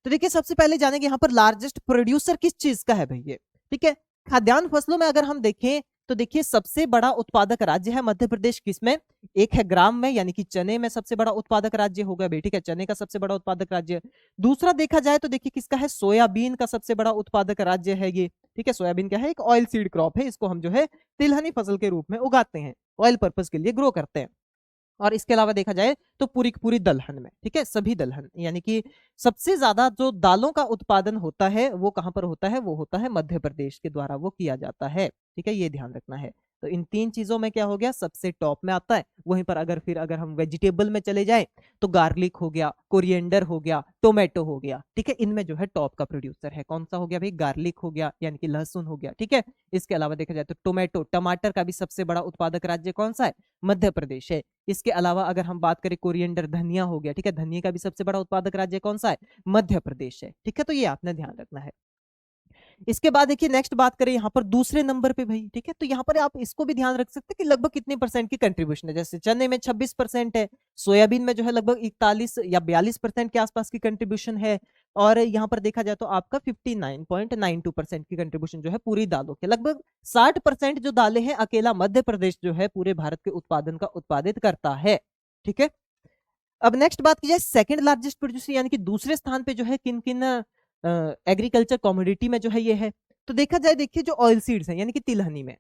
तो देखिए सबसे पहले जानेंगे यहाँ पर लार्जेस्ट प्रोड्यूसर किस चीज का है भैया। ठीक है, खाद्यान्न फसलों में अगर हम देखें तो देखिए सबसे बड़ा उत्पादक राज्य है मध्य प्रदेश, किसमें? एक है ग्राम में, यानी कि चने में सबसे बड़ा उत्पादक राज्य होगा भाई। ठीक है, चने का सबसे बड़ा उत्पादक राज्य। दूसरा देखा जाए तो देखिए किसका है? सोयाबीन का सबसे बड़ा उत्पादक राज्य है ये। ठीक है, सोयाबीन क्या है? एक ऑयल सीड क्रॉप है, इसको हम जो है तिलहनी फसल के रूप में उगाते हैं, ऑयल पर्पज के लिए ग्रो करते हैं। और इसके अलावा देखा जाए तो पूरी की पूरी दलहन में, ठीक है, सभी दलहन, यानी कि सबसे ज्यादा जो दालों का उत्पादन होता है वो कहां पर होता है? वो होता है मध्य प्रदेश के द्वारा वो किया जाता है। ठीक है, ये ध्यान रखना है। तो इन तीन चीजों में क्या हो गया? सबसे टॉप में आता है। वहीं पर अगर हम वेजिटेबल में चले जाए तो गार्लिक हो गया, कोरिएंडर हो गया, टोमेटो हो गया। ठीक है, इनमें जो है टॉप का प्रोड्यूसर है कौन सा हो गया भाई? गार्लिक हो गया, यानी कि लहसुन हो गया। ठीक है, इसके अलावा देखा जाए तो टोमेटो, टमाटर का भी सबसे बड़ा उत्पादक राज्य कौन सा है? मध्य प्रदेश है। इसके अलावा अगर हम बात करें कोरिएंडर, धनिया हो गया। ठीक है, धनिया का भी सबसे बड़ा उत्पादक राज्य कौन सा है? मध्य प्रदेश है। ठीक है, तो ये आपने ध्यान रखना है। इसके बाद देखिए नेक्स्ट बात करें यहाँ पर दूसरे नंबर पे भाई। ठीक है, तो यहाँ पर आप इसको भी ध्यान रख सकते हैं कि लगभग कितने परसेंट की कंट्रीब्यूशन है। जैसे चने में 26% है, सोयाबीन में जो है लगभग 41 या 42% के आसपास की कंट्रीब्यूशन है, और यहाँ पर देखा जाए तो आपका 59.92% की कंट्रीब्यूशन जो है पूरी दालों के। लगभग 60% जो दालें हैं अकेला मध्य प्रदेश जो है पूरे भारत के उत्पादन का उत्पादित करता है। ठीक है, अब नेक्स्ट बात की जाए सेकंड लार्जेस्ट प्रोड्यूसर, यानी कि दूसरे स्थान पे जो है किन किन एग्रीकल्चर कमोडिटी में जो है ये है। तो देखा जाए, देखिए जो ऑयल सीड्स हैं, यानी कि तिलहनी में,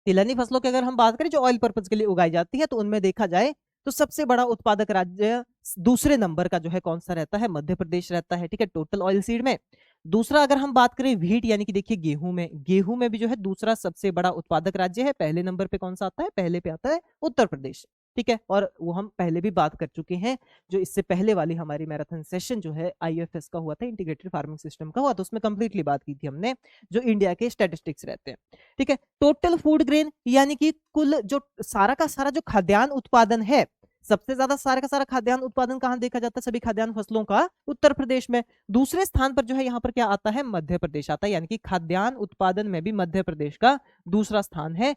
तिलहनी फसलों की अगर हम बात करें जो ऑयल पर्पज के लिए उगाई जाती है, तो उनमें देखा जाए तो सबसे बड़ा उत्पादक राज्य दूसरे नंबर का जो है कौन सा रहता है? मध्य प्रदेश रहता है। ठीक है, टोटल ऑयल सीड में। दूसरा अगर हम बात करें व्हीट, यानी कि देखिए गेहूं में भी जो है दूसरा सबसे बड़ा उत्पादक राज्य है। पहले नंबर पे कौन सा आता है? पहले पे आता है उत्तर प्रदेश। ठीक है, और वो हम पहले भी बात कर चुके हैं, जो इससे पहले वाली हमारी मैराथन सेशन जो है आईएफएस का हुआ था, इंटीग्रेटेड फार्मिंग सिस्टम का हुआ, तो उसमें कंप्लीटली बात की थी हमने जो इंडिया के स्टैटिस्टिक्स रहते हैं। ठीक है, टोटल फूड ग्रेन, यानी कि कुल जो सारा का सारा जो खाद्यान्न उत्पादन है, सबसे ज्यादा सारा का सारा खाद्यान्न उत्पादन कहां देखा जाता है? सभी खाद्यान्न फसलों का उत्तर प्रदेश में। दूसरे स्थान पर जो है यहाँ पर क्या आता है? मध्य प्रदेश आता है, यानी कि खाद्यान्न उत्पादन में भी मध्य प्रदेश का दूसरा स्थान है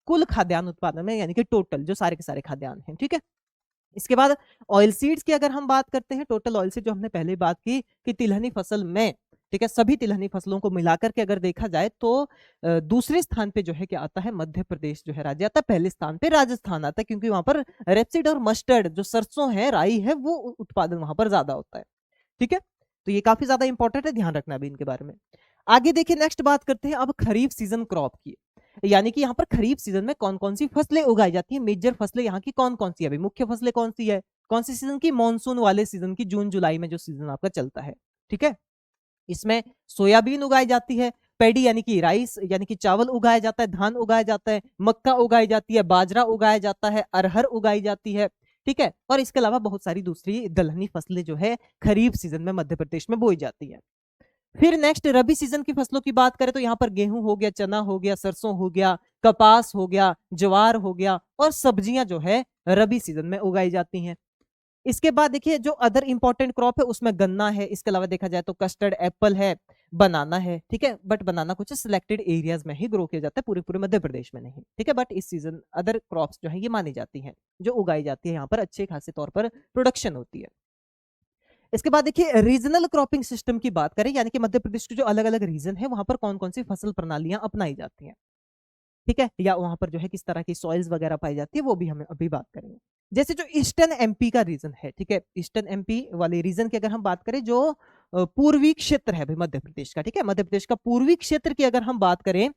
कुल खाद्यान्न उत्पादन में, यानी कि टोटल जो सारे के सारे खाद्यान्न हैं। ठीक है, इसके बाद ऑयल सीड्स की अगर हम बात करते हैं, टोटल ऑयल सीड जो हमने पहले बात की कि तिलहनी फसल में, ठीक है, सभी तिलहनी फसलों को मिलाकर के अगर देखा जाए तो दूसरे स्थान पे जो है क्या आता है? मध्य प्रदेश जो है राज्य आता है। पहले स्थान पे राजस्थान आता है, क्योंकि वहां पर रेपसीड और मस्टर्ड जो सरसों है, राई है, वो उत्पादन वहां पर ज्यादा होता है। ठीक है, तो ये काफी ज्यादा इंपॉर्टेंट है, ध्यान रखना भी इनके बारे में। आगे देखिए नेक्स्ट बात करते हैं अब खरीफ सीजन क्रॉप की, यानी कि यहाँ पर खरीफ सीजन में कौन कौन सी फसलें उगाई जाती हैं, मेजर फसलें यहाँ की कौन कौन सी है? मुख्य फसलें कौन सी है? कौन सी सीजन की? मॉनसून वाले सीजन की, जून जुलाई में जो सीजन आपका चलता है। ठीक है, इसमें सोयाबीन उगाई जाती है, पैडी यानी कि राइस यानी कि चावल उगाया जाता है, धान उगाया जाता है, मक्का उगाई जाती है, बाजरा उगाया जाता है, अरहर उगाई जाती है। ठीक है, और इसके अलावा बहुत सारी दूसरी दलहनी फसलें जो है खरीफ सीजन में मध्य प्रदेश में बोई जाती है। फिर नेक्स्ट रबी सीजन की फसलों की बात करें तो यहाँ पर गेहूं हो गया, चना हो गया, सरसों हो गया, कपास हो गया, ज्वार हो गया, और सब्जियां जो है रबी सीजन में उगाई जाती हैं। इसके बाद देखिए जो अदर इंपॉर्टेंट क्रॉप है उसमें गन्ना है, इसके अलावा देखा जाए तो कस्टर्ड एप्पल है, बनाना है, ठीक है। बट बनाना कुछ सिलेक्टेड एरियाज में ही ग्रो किया जाता है, पूरे पूरे मध्य प्रदेश में नहीं, ठीक है। बट इस सीजन अदर क्रॉप्स जो है ये मानी जाती हैं, जो उगाई जाती है यहाँ पर, अच्छे खासे तौर पर प्रोडक्शन होती है। इसके बाद देखिए रीजनल क्रॉपिंग सिस्टम की बात करें, यानी कि मध्य प्रदेश के जो अलग अलग रीजन है वहां पर कौन कौन सी फसल प्रणालियां अपनाई जाती हैं, ठीक है, या वहां पर जो है किस तरह की सॉइल्स वगैरह पाई जाती है, वो भी हम अभी बात करेंगे। जैसे जो ईस्टर्न एमपी का रीजन है, ठीक है, ईस्टर्न एमपी वाले रीजन की अगर हम बात करें, जो पूर्वी क्षेत्र है भाई मध्य प्रदेश का, ठीक है, मध्य प्रदेश का पूर्वी क्षेत्र की अगर हम बात करें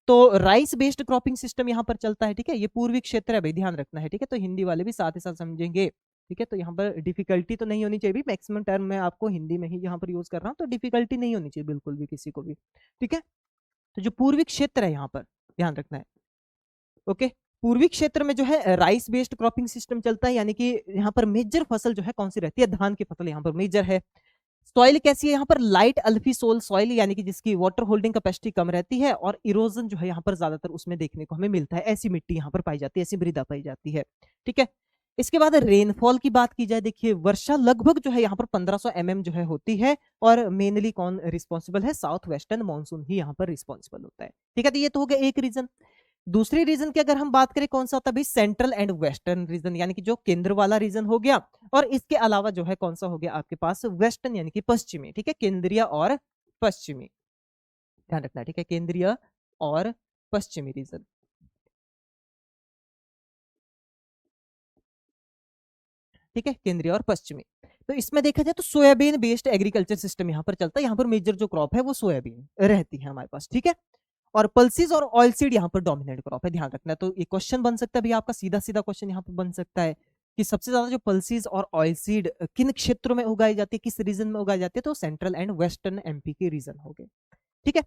तो राइस बेस्ड क्रॉपिंग सिस्टम यहाँ पर चलता है, ठीक है। ये पूर्वी क्षेत्र है भाई, ध्यान रखना है, ठीक है। तो हिंदी वाले भी साथ ही साथ समझेंगे, ठीक है। तो यहाँ पर डिफिकल्टी तो नहीं होनी चाहिए, मैक्सिमम टर्म मैं आपको हिंदी में ही यहाँ पर यूज कर रहा हूँ, तो डिफिकल्टी नहीं होनी चाहिए बिल्कुल भी किसी को भी, ठीक है। तो जो पूर्वी क्षेत्र है यहाँ पर ध्यान रखना है, ओके। पूर्वी क्षेत्र में जो है राइस बेस्ड क्रॉपिंग सिस्टम चलता है, यानी कि यहाँ पर मेजर फसल जो है कौन सी रहती है, धान की फसल यहाँ पर मेजर है। सॉइल कैसी है यहाँ पर, लाइट अल्फी सोल सॉइल, यानी कि जिसकी वाटर होल्डिंग कैपेसिटी कम रहती है, और इरोजन जो है यहाँ पर ज्यादातर उसमें देखने को हमें मिलता है, ऐसी मिट्टी यहाँ पर पाई जाती है, ऐसी मृदा पाई जाती है, ठीक है। इसके बाद रेनफॉल की बात की जाए, देखिए वर्षा लगभग जो है यहाँ पर 1500 mm जो है होती है, और मेनली कौन रिस्पॉन्सिबल है, साउथ वेस्टर्न मानसून ही यहाँ पर रिस्पॉन्सिबल होता है, ठीक है। तो ये तो हो गया एक रीजन। दूसरी रीजन की अगर हम बात करें कौन सा होता है भाई, सेंट्रल एंड वेस्टर्न रीजन, यानी कि जो केंद्र वाला रीजन हो गया, और इसके अलावा जो है कौन सा हो गया आपके पास, वेस्टर्न यानी कि पश्चिमी, ठीक है, केंद्रीय और पश्चिमी, ध्यान रखना है, ठीक है, केंद्रीय और पश्चिमी रीजन, ठीक है, केंद्रीय और पश्चिमी। तो इसमें देखा जाए तो सोयाबीन बेस्ड एग्रीकल्चर सिस्टम यहाँ पर चलता है, यहाँ पर मेजर जो क्रॉप है वो सोयाबीन रहती है हमारे पास, ठीक है। और पल्सिस और ऑयल सीड यहाँ पर डोमिनेट क्रॉप है, ध्यान रखना है। तो एक क्वेश्चन बन सकता है भैया आपका, सीधा सीधा क्वेश्चन यहाँ पर बन सकता है कि सबसे ज्यादा जो पल्सिस और ऑयल सीड किन क्षेत्रों में उगाई जाती है, किस रीजन में उगाई जाती है, तो सेंट्रल एंड वेस्टर्न एमपी के रीजन हो गए, ठीक है।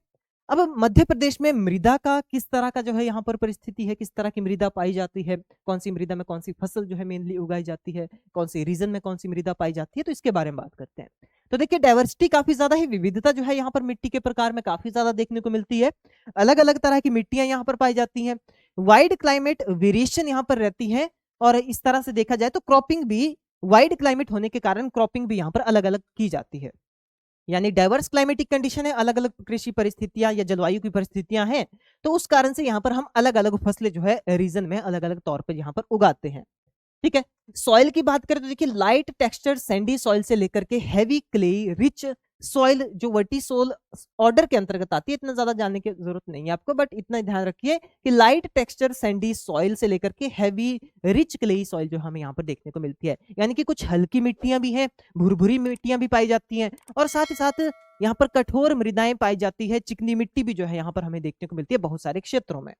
अब मध्य प्रदेश में मृदा का किस तरह का जो है यहाँ पर परिस्थिति है, किस तरह की मृदा पाई जाती है, कौन सी मृदा में कौन सी फसल जो है मेनली उगाई जाती है, कौन सी रीजन में कौन सी मृदा पाई जाती है, तो इसके बारे में बात करते हैं। तो देखिए डाइवर्सिटी काफी ज्यादा है, विविधता जो है यहाँ पर मिट्टी के प्रकार में काफी ज्यादा देखने को मिलती है, अलग अलग तरह की मिट्टियां यहाँ पर पाई जाती हैं, वाइड क्लाइमेट वेरिएशन यहाँ पर रहती है, और इस तरह से देखा जाए तो क्रॉपिंग भी वाइड क्लाइमेट होने के कारण क्रॉपिंग भी यहाँ पर अलग अलग की जाती है, यानी डाइवर्स क्लाइमेटिक कंडीशन है, अलग अलग कृषि परिस्थितियां या जलवायु की परिस्थितियां हैं, तो उस कारण से यहाँ पर हम अलग अलग फसलें जो है रीजन में अलग अलग तौर पर यहाँ पर उगाते हैं, ठीक है। सॉइल की बात करें तो देखिए लाइट टेक्सचर सैंडी सॉइल से लेकर के हैवी क्ले रिच सॉइल जो वर्टिसोल ऑर्डर के अंतर्गत आती है, इतना ज्यादा जानने की जरूरत नहीं है आपको, बट इतना ध्यान रखिए कि लाइट टेक्सचर सैंडी सॉइल से लेकर के हैवी रिच क्ले सॉइल जो हमें यहाँ पर देखने को मिलती है, यानी कि कुछ हल्की मिट्टियां भी हैं, भुरभुरी मिट्टियां भी पाई जाती हैं, और साथ ही साथ यहाँ पर कठोर मृदाएं पाई जाती है, चिकनी मिट्टी भी जो है यहाँ पर हमें देखने को मिलती है बहुत सारे क्षेत्रों में।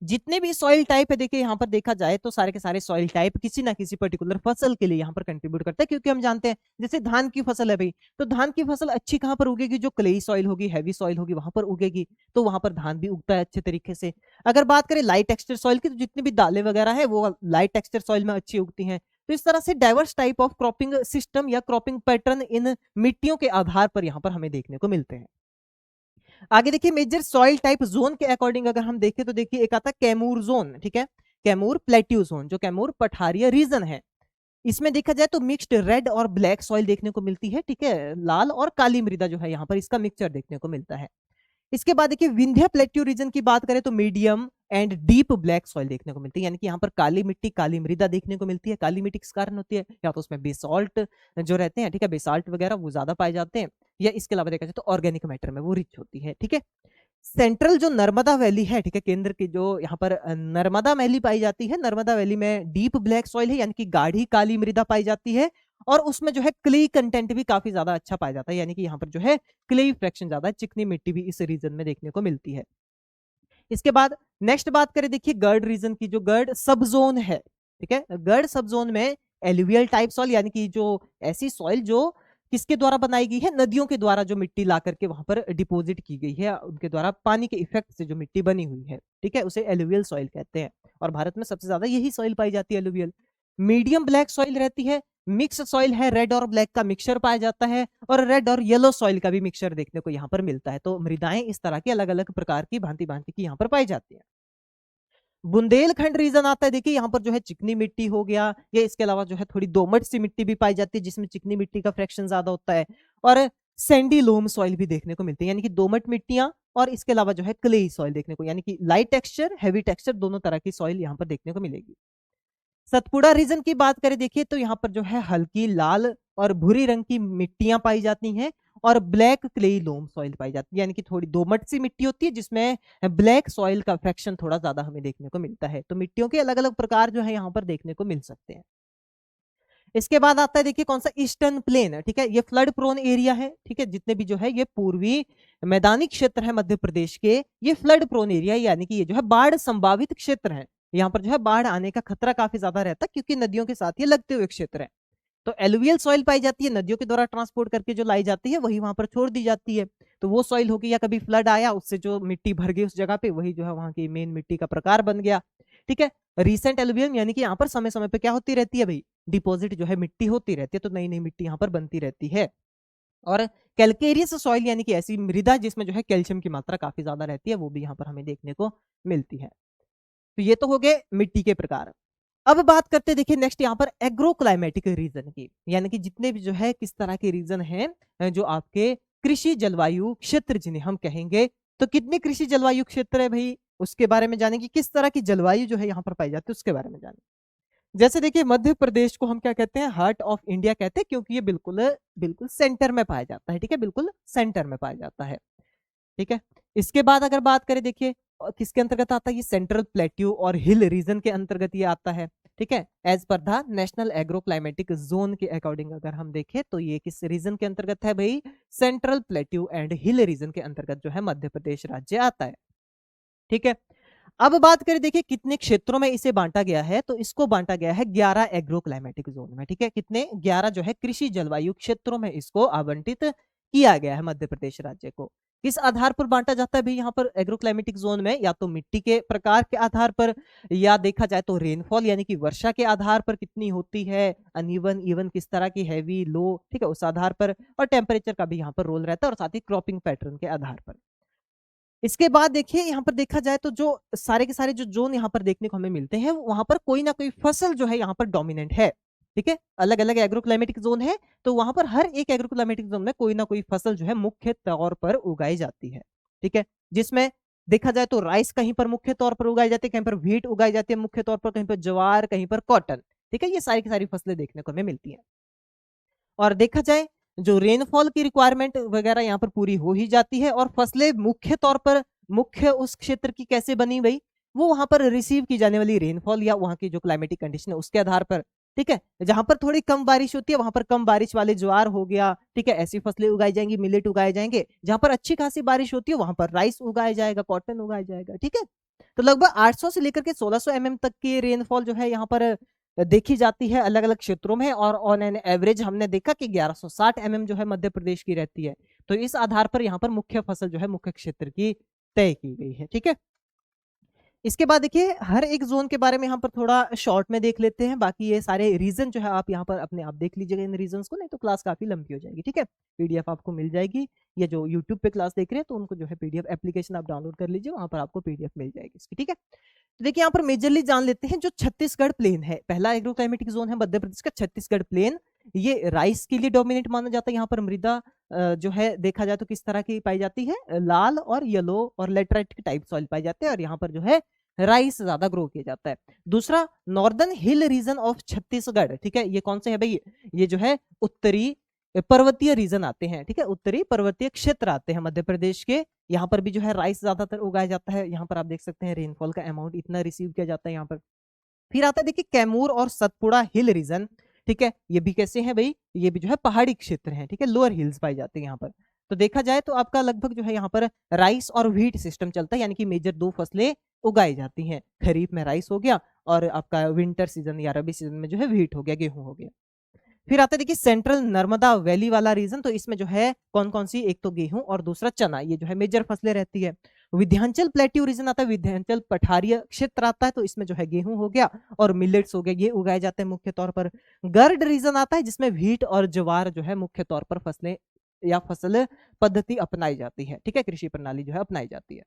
जितने भी सॉइल टाइप है देखिए यहाँ पर देखा जाए तो सारे के सारे सॉइल टाइप किसी ना किसी पर्टिकुलर फसल के लिए यहाँ पर कंट्रीब्यूट करते हैं, क्योंकि हम जानते हैं जैसे धान की फसल है भाई, तो धान की फसल अच्छी कहाँ पर उगेगी, जो क्लेई सॉइल होगी, हैवी सॉइल होगी, वहां पर उगेगी, तो वहां पर धान भी उगता है अच्छे तरीके से। अगर बात करें लाइट टेक्सचर सॉइल की, तो जितनी भी दालें वगैरह है वो लाइट टेक्सचर सॉइल में अच्छी उगती हैं। तो इस तरह से diverse type of cropping system या क्रॉपिंग पैटर्न इन मिट्टियों के आधार पर यहाँ पर हमें देखने को मिलते हैं। आगे देखिए मेजर सॉइल टाइप जोन के अकॉर्डिंग अगर हम देखें तो देखिए एक आता है कैमूर जोन, ठीक है, कैमूर प्लेट्यू जोन, जो कैमूर पठारिया रीजन है, इसमें देखा जाए तो मिक्स्ड रेड और ब्लैक सॉइल देखने को मिलती है, ठीक है, लाल और काली मृदा जो है यहाँ पर इसका मिक्सचर देखने को मिलता है। इसके बाद देखिए विंध्य प्लेट्यू रीजन की बात करें तो medium and deep black soil देखने को मिलती है, यानी कि यहाँ पर काली मिट्टी काली मृदा देखने को मिलती है। काली मिट्टी किस कारण होती है, या तो उसमें बेसाल्ट जो रहते हैं, ठीक है, बेसाल्ट वगैरह वो ज्यादा पाए जाते हैं, या इसके अलावा देखा जाए तो ऑर्गेनिक मैटर में वो रिच होती है, ठीक है। सेंट्रल जो नर्मदा वैली है, ठीक है, केंद्र की जो यहाँ पर नर्मदा वैली पाई जाती है, नर्मदा वैली में डीप ब्लैक सॉइल है, यानी कि गाढ़ी काली मृदा पाई जाती है, और उसमें जो है क्ले कंटेंट भी काफी ज्यादा अच्छा पाया जाता है, यानी कि यहाँ पर जो है क्ले फ्रैक्शन ज्यादा है, चिकनी मिट्टी भी इस रीजन में देखने को मिलती है। इसके बाद नेक्स्ट बात करें देखिए गर्ड रीजन की, जो गर्ड सब जोन है, ठीक है, गर्ड सब जोन में एलुवियल टाइप सॉइल, यानी कि जो ऐसी सॉइल जो किसके द्वारा बनाई गई है, नदियों के द्वारा जो मिट्टी ला करके वहां पर डिपॉजिट की गई है, उनके द्वारा पानी के इफेक्ट से जो मिट्टी बनी हुई है, ठीक है, उसे एलुवियल सॉइल कहते हैं, और भारत में सबसे ज्यादा यही सॉइल पाई जाती है एलुवियल। मीडियम ब्लैक सॉइल रहती है, मिक्स सॉइल है, रेड और ब्लैक का मिक्सचर पाया जाता है, और रेड और येलो सॉइल का भी मिक्सचर देखने को यहाँ पर मिलता है। तो मृदाएं इस तरह की अलग अलग प्रकार की भांति भांति की यहाँ पर पाई जाती है। बुंदेलखंड रीजन आता है, देखिए यहाँ पर जो है चिकनी मिट्टी हो गया, या इसके अलावा जो है थोड़ी दोमट सी मिट्टी भी पाई जाती है जिसमें चिकनी मिट्टी का फ्रैक्शन ज्यादा होता है, और सैंडी लोम सॉइल भी देखने को मिलती है, यानी कि दोमट मिट्टियां, और इसके अलावा जो है क्लेई सॉइल देखने को, यानी कि लाइट टेक्सचर हैवी टेक्सचर दोनों तरह की सॉइल यहाँ पर देखने को मिलेगी। सतपुड़ा रीजन की बात करें देखिए तो यहाँ पर जो है हल्की लाल और भूरी रंग की मिट्टियां पाई जाती हैं, और ब्लैक क्लेई लोम सॉइल पाई जाती है, यानी कि थोड़ी दोमट सी मिट्टी होती है जिसमें ब्लैक सॉइल का फ्रैक्शन थोड़ा ज्यादा हमें देखने को मिलता है। तो मिट्टियों के अलग अलग प्रकार जो है यहाँ पर देखने को मिल सकते हैं। इसके बाद आता है देखिए कौन सा, ईस्टर्न प्लेन, ठीक है, ये फ्लड प्रोन एरिया है, ठीक है, जितने भी जो है ये पूर्वी मैदानी क्षेत्र है मध्य प्रदेश के, ये फ्लड प्रोन एरिया, यानी कि ये जो है बाढ़ संभावित क्षेत्र है, यहाँ पर जो है बाढ़ आने का खतरा काफी ज्यादा रहता है क्योंकि नदियों के साथ ये लगते हुए क्षेत्र है। तो एलुवियल सॉइल पाई जाती है, नदियों के द्वारा ट्रांसपोर्ट करके जो लाई जाती है वही वहां पर छोड़ दी जाती है, तो वो सॉइल होगी, या कभी फ्लड आया उससे जो मिट्टी भर गई उस जगह पे, वही जो है वहां की मेन मिट्टी का प्रकार बन गया, ठीक है। रिसेंट एलुवियम, यानी कि यहाँ पर समय समय पे क्या होती रहती है भाई, डिपॉजिट जो है मिट्टी होती रहती है, तो नई नई मिट्टी यहाँ पर बनती रहती है। और कैलकेरियस सॉइल, यानी कि ऐसी मृदा जिसमें जो है कैल्शियम की मात्रा काफी ज्यादा रहती है, वो भी यहाँ पर हमें देखने को मिलती है। तो ये तो हो गए मिट्टी के प्रकार। अब बात करते हैं देखिए नेक्स्ट यहाँ पर एग्रो क्लाइमेटिक रीजन की, यानी कि जितने भी जो है किस तरह के रीजन हैं जो आपके कृषि जलवायु क्षेत्र जिन्हें हम कहेंगे। तो कितने कृषि जलवायु क्षेत्र है भाई, उसके बारे में जानेंगे, किस तरह की जलवायु जो है यहाँ पर पाई जाती है उसके बारे में जानेंगे। जैसे देखिए मध्य प्रदेश को हम क्या कहते हैं, हार्ट ऑफ इंडिया कहते हैं, क्योंकि ये बिल्कुल बिल्कुल सेंटर में पाया जाता है, ठीक है, बिल्कुल सेंटर में पाया जाता है, ठीक है। इसके बाद अगर बात करें देखिए किसके अंतर्गत आता है, ये सेंट्रल प्लेट्यू और हिल रीजन के अंतर्गत ये आता है, ठीक है। As per the national agro climatic zone के अकॉर्डिंग अगर हम देखें तो ये किस रीजन के अंतर्गत है भाई, central plateau and hill region के अंतर्गत जो है मध्य प्रदेश राज्य आता है, ठीक है। अब बात करें देखिए कितने क्षेत्रों में इसे बांटा गया है, तो इसको बांटा गया है 11 एग्रो क्लाइमेटिक जोन में, ठीक है, कितने, 11 जो है कृषि जलवायु क्षेत्रों में इसको आवंटित किया गया है मध्य प्रदेश राज्य को। किस आधार पर बांटा जाता है भाई यहाँ पर एग्रो क्लाइमेटिक जोन में, या तो मिट्टी के प्रकार के आधार पर, या देखा जाए तो रेनफॉल यानी कि वर्षा के आधार पर कितनी होती है, अनइवन इवन किस तरह की, हैवी लो, ठीक है, उस आधार पर, और टेम्परेचर का भी यहाँ पर रोल रहता है, और साथ ही क्रॉपिंग पैटर्न के आधार पर। इसके बाद देखिए यहाँ पर देखा जाए तो जो सारे के सारे जो जोन यहाँ पर देखने को हमें मिलते हैं वहां पर कोई ना कोई फसल जो है यहाँ पर डोमिनेंट है, ठीक है। अलग अलग एग्रो क्लाइमेटिक जोन है, तो वहां पर हर एक एग्रो क्लाइमेटिक जोन में कोई ना कोई फसल जो है मुख्य तौर पर उगाई जाती है, ठीक है। जिसमें देखा जाए तो राइस कहीं पर मुख्य तौर पर उगाई जाती है, कहीं पर व्हीट उगाई जाती है मुख्य तौर पर, कहीं पर ज्वार, कहीं पर कॉटन, ठीक है, ये सारी की सारी फसलें देखने को हमें मिलती है। और देखा जाए जो रेनफॉल की रिक्वायरमेंट वगैरह यहाँ पर पूरी हो ही जाती है, और फसलें मुख्य तौर पर मुख्य उस क्षेत्र की कैसे बनी भाई, वो वहां पर रिसीव की जाने वाली रेनफॉल या वहां की जो क्लाइमेटिक कंडीशन है उसके आधार पर, ठीक है। जहां पर थोड़ी कम बारिश होती है वहां पर कम बारिश वाले ज्वार हो गया, ठीक है, ऐसी फसलें उगाई जाएंगी, मिलेट उगाए जाएंगे। जहां पर अच्छी खासी बारिश होती है वहां पर राइस उगाया जाएगा, कॉटन उगाया जाएगा, ठीक है। तो लगभग 800 से लेकर के 1600 mm तक की रेनफॉल जो है यहाँ पर देखी जाती है अलग अलग क्षेत्रों में, और ऑन एन एवरेज हमने देखा कि 1160 mm जो है मध्य प्रदेश की रहती है। तो इस आधार पर यहाँ पर मुख्य फसल जो है मुख्य क्षेत्र की तय की गई है, ठीक है। इसके बाद देखिए हर एक जोन के बारे में यहाँ पर थोड़ा शॉर्ट में देख लेते हैं, बाकी ये सारे रीजन जो है आप यहाँ पर अपने आप देख लीजिएगा इन रीजंस को, नहीं तो क्लास काफी लंबी हो जाएगी, ठीक है। पीडीएफ आपको मिल जाएगी, या जो यूट्यूब पे क्लास देख रहे हैं तो उनको जो है पीडीएफ एप्लीकेशन आप डाउनलोड कर लीजिए, वहां पर आपको पीडीएफ मिल जाएगी इसकी, ठीक है। तो देखिए यहाँ पर मेजरली जान लेते हैं जो छत्तीसगढ़ प्लेन है, पहला एग्रो क्लाइमेटिक जोन है मध्य प्रदेश का छत्तीसगढ़ प्लेन, ये राइस के लिए डोमिनेट माना जाता है। यहाँ पर मृदा जो है देखा जाए तो किस तरह की पाई जाती है, लाल और येलो और लेटराइट की टाइप सॉइल पाई जाते हैं, और यहाँ पर जो है राइस ज्यादा ग्रो किया जाता है। दूसरा northern hill region of Chhattisgarh, ठीक है, ये कौन से है भाई, ये जो है उत्तरी पर्वतीय रीजन आते हैं, ठीक है, उत्तरी पर्वतीय क्षेत्र आते हैं मध्य प्रदेश के। यहाँ पर भी जो है राइस ज्यादातर उगाया जाता है, यहाँ पर आप देख सकते हैं रेनफॉल का अमाउंट इतना रिसीव किया जाता है यहाँ पर। फिर आता है देखिए कैमूर और सतपुड़ा हिल रीजन, ठीक है, ये भी कैसे हैं भाई, ये भी जो है पहाड़ी क्षेत्र हैं, ठीक है, लोअर हिल्स पाई जाते हैं यहाँ पर। तो देखा जाए तो आपका लगभग जो है यहाँ पर राइस और व्हीट सिस्टम चलता है, यानी कि मेजर दो फसलें उगाई जाती हैं, खरीफ में राइस हो गया और आपका विंटर सीजन या रबी सीजन में जो है व्हीट हो गया, गेहूं हो गया। फिर आता है देखिए सेंट्रल नर्मदा वैली वाला रीजन, तो इसमें जो है कौन कौन सी, एक तो गेहूं और दूसरा चना, ये जो है मेजर फसलें रहती है। विंध्याचल प्लेट्यू रीजन आता है, विंध्याचल पठारीय क्षेत्र आता है, तो इसमें जो है गेहूं हो गया और मिलेट्स हो गया, ये उगाए जाते हैं मुख्य तौर पर। गर्ड रीजन आता है जिसमें व्हीट और ज्वार जो है मुख्य तौर पर फसलें या फसल पद्धति अपनाई जाती है, ठीक है, कृषि प्रणाली जो है अपनाई जाती है।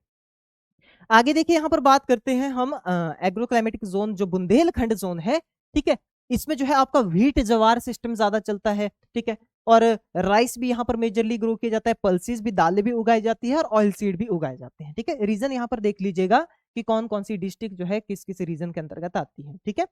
आगे देखिए यहाँ पर बात करते हैं हम एग्रोक्लाइमेटिक जोन जो बुंदेलखंड जोन है, ठीक है, इसमें जो है आपका व्हीट जवार सिस्टम ज्यादा चलता है, ठीक है, और राइस भी यहाँ पर मेजरली ग्रो किया जाता है, पल्सेस भी, दालें भी उगाई जाती है और ऑयल सीड भी उगाए जाते हैं, ठीक है। रीजन यहाँ पर देख लीजिएगा कि कौन कौन सी डिस्ट्रिक्ट जो है किस किस रीजन के अंतर्गत आती है, ठीक है।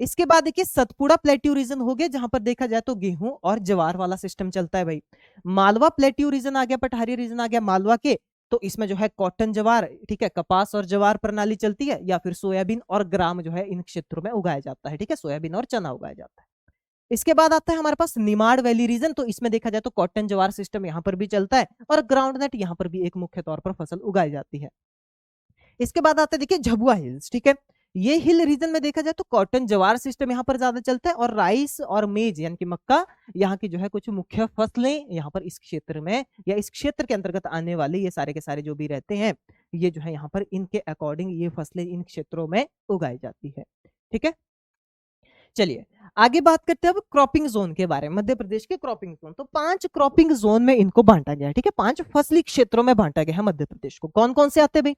इसके बाद देखिए सतपुड़ा प्लेट्यू रीजन हो गया, जहां पर देखा जाए तो गेहूं और ज्वार वाला सिस्टम चलता है भाई। मालवा प्लेट्यू रीजन आ गया, पठारी रीजन आ गया मालवा के, तो इसमें जो है कॉटन ज्वार, ठीक है, कपास और ज्वार प्रणाली चलती है, या फिर सोयाबीन और ग्राम जो है इन क्षेत्रों में उगाया जाता है, ठीक है, सोयाबीन और चना उगाया जाता है। इसके बाद आता है हमारे पास निमाड़ वैली रीजन, तो इसमें देखा जाए तो कॉटन ज्वार सिस्टम यहाँ पर भी चलता है और ग्राउंडनट यहाँ पर भी एक मुख्य तौर पर फसल उगाई जाती है। इसके बाद आता है देखिए झबुआ हिल्स, ठीक है, ये हिल रीजन में देखा जाए तो कॉटन जवार सिस्टम यहाँ पर ज्यादा चलता है और राइस और मेज यानी कि मक्का यहाँ की जो है कुछ मुख्य फसलें यहाँ पर इस क्षेत्र में या इस क्षेत्र के अंतर्गत आने वाले ये सारे के सारे जो भी रहते हैं, ये जो है यहाँ पर इनके अकॉर्डिंग ये फसलें इन क्षेत्रों में उगाई जाती है, ठीक है। चलिए आगे बात करते हैं अब क्रॉपिंग जोन के बारे में। मध्य प्रदेश के क्रॉपिंग जोन, तो 5 क्रॉपिंग जोन में इनको बांटा गया है, ठीक है, 5 फसली क्षेत्रों में बांटा गया है मध्य प्रदेश को। कौन कौन से आते हैं भाई?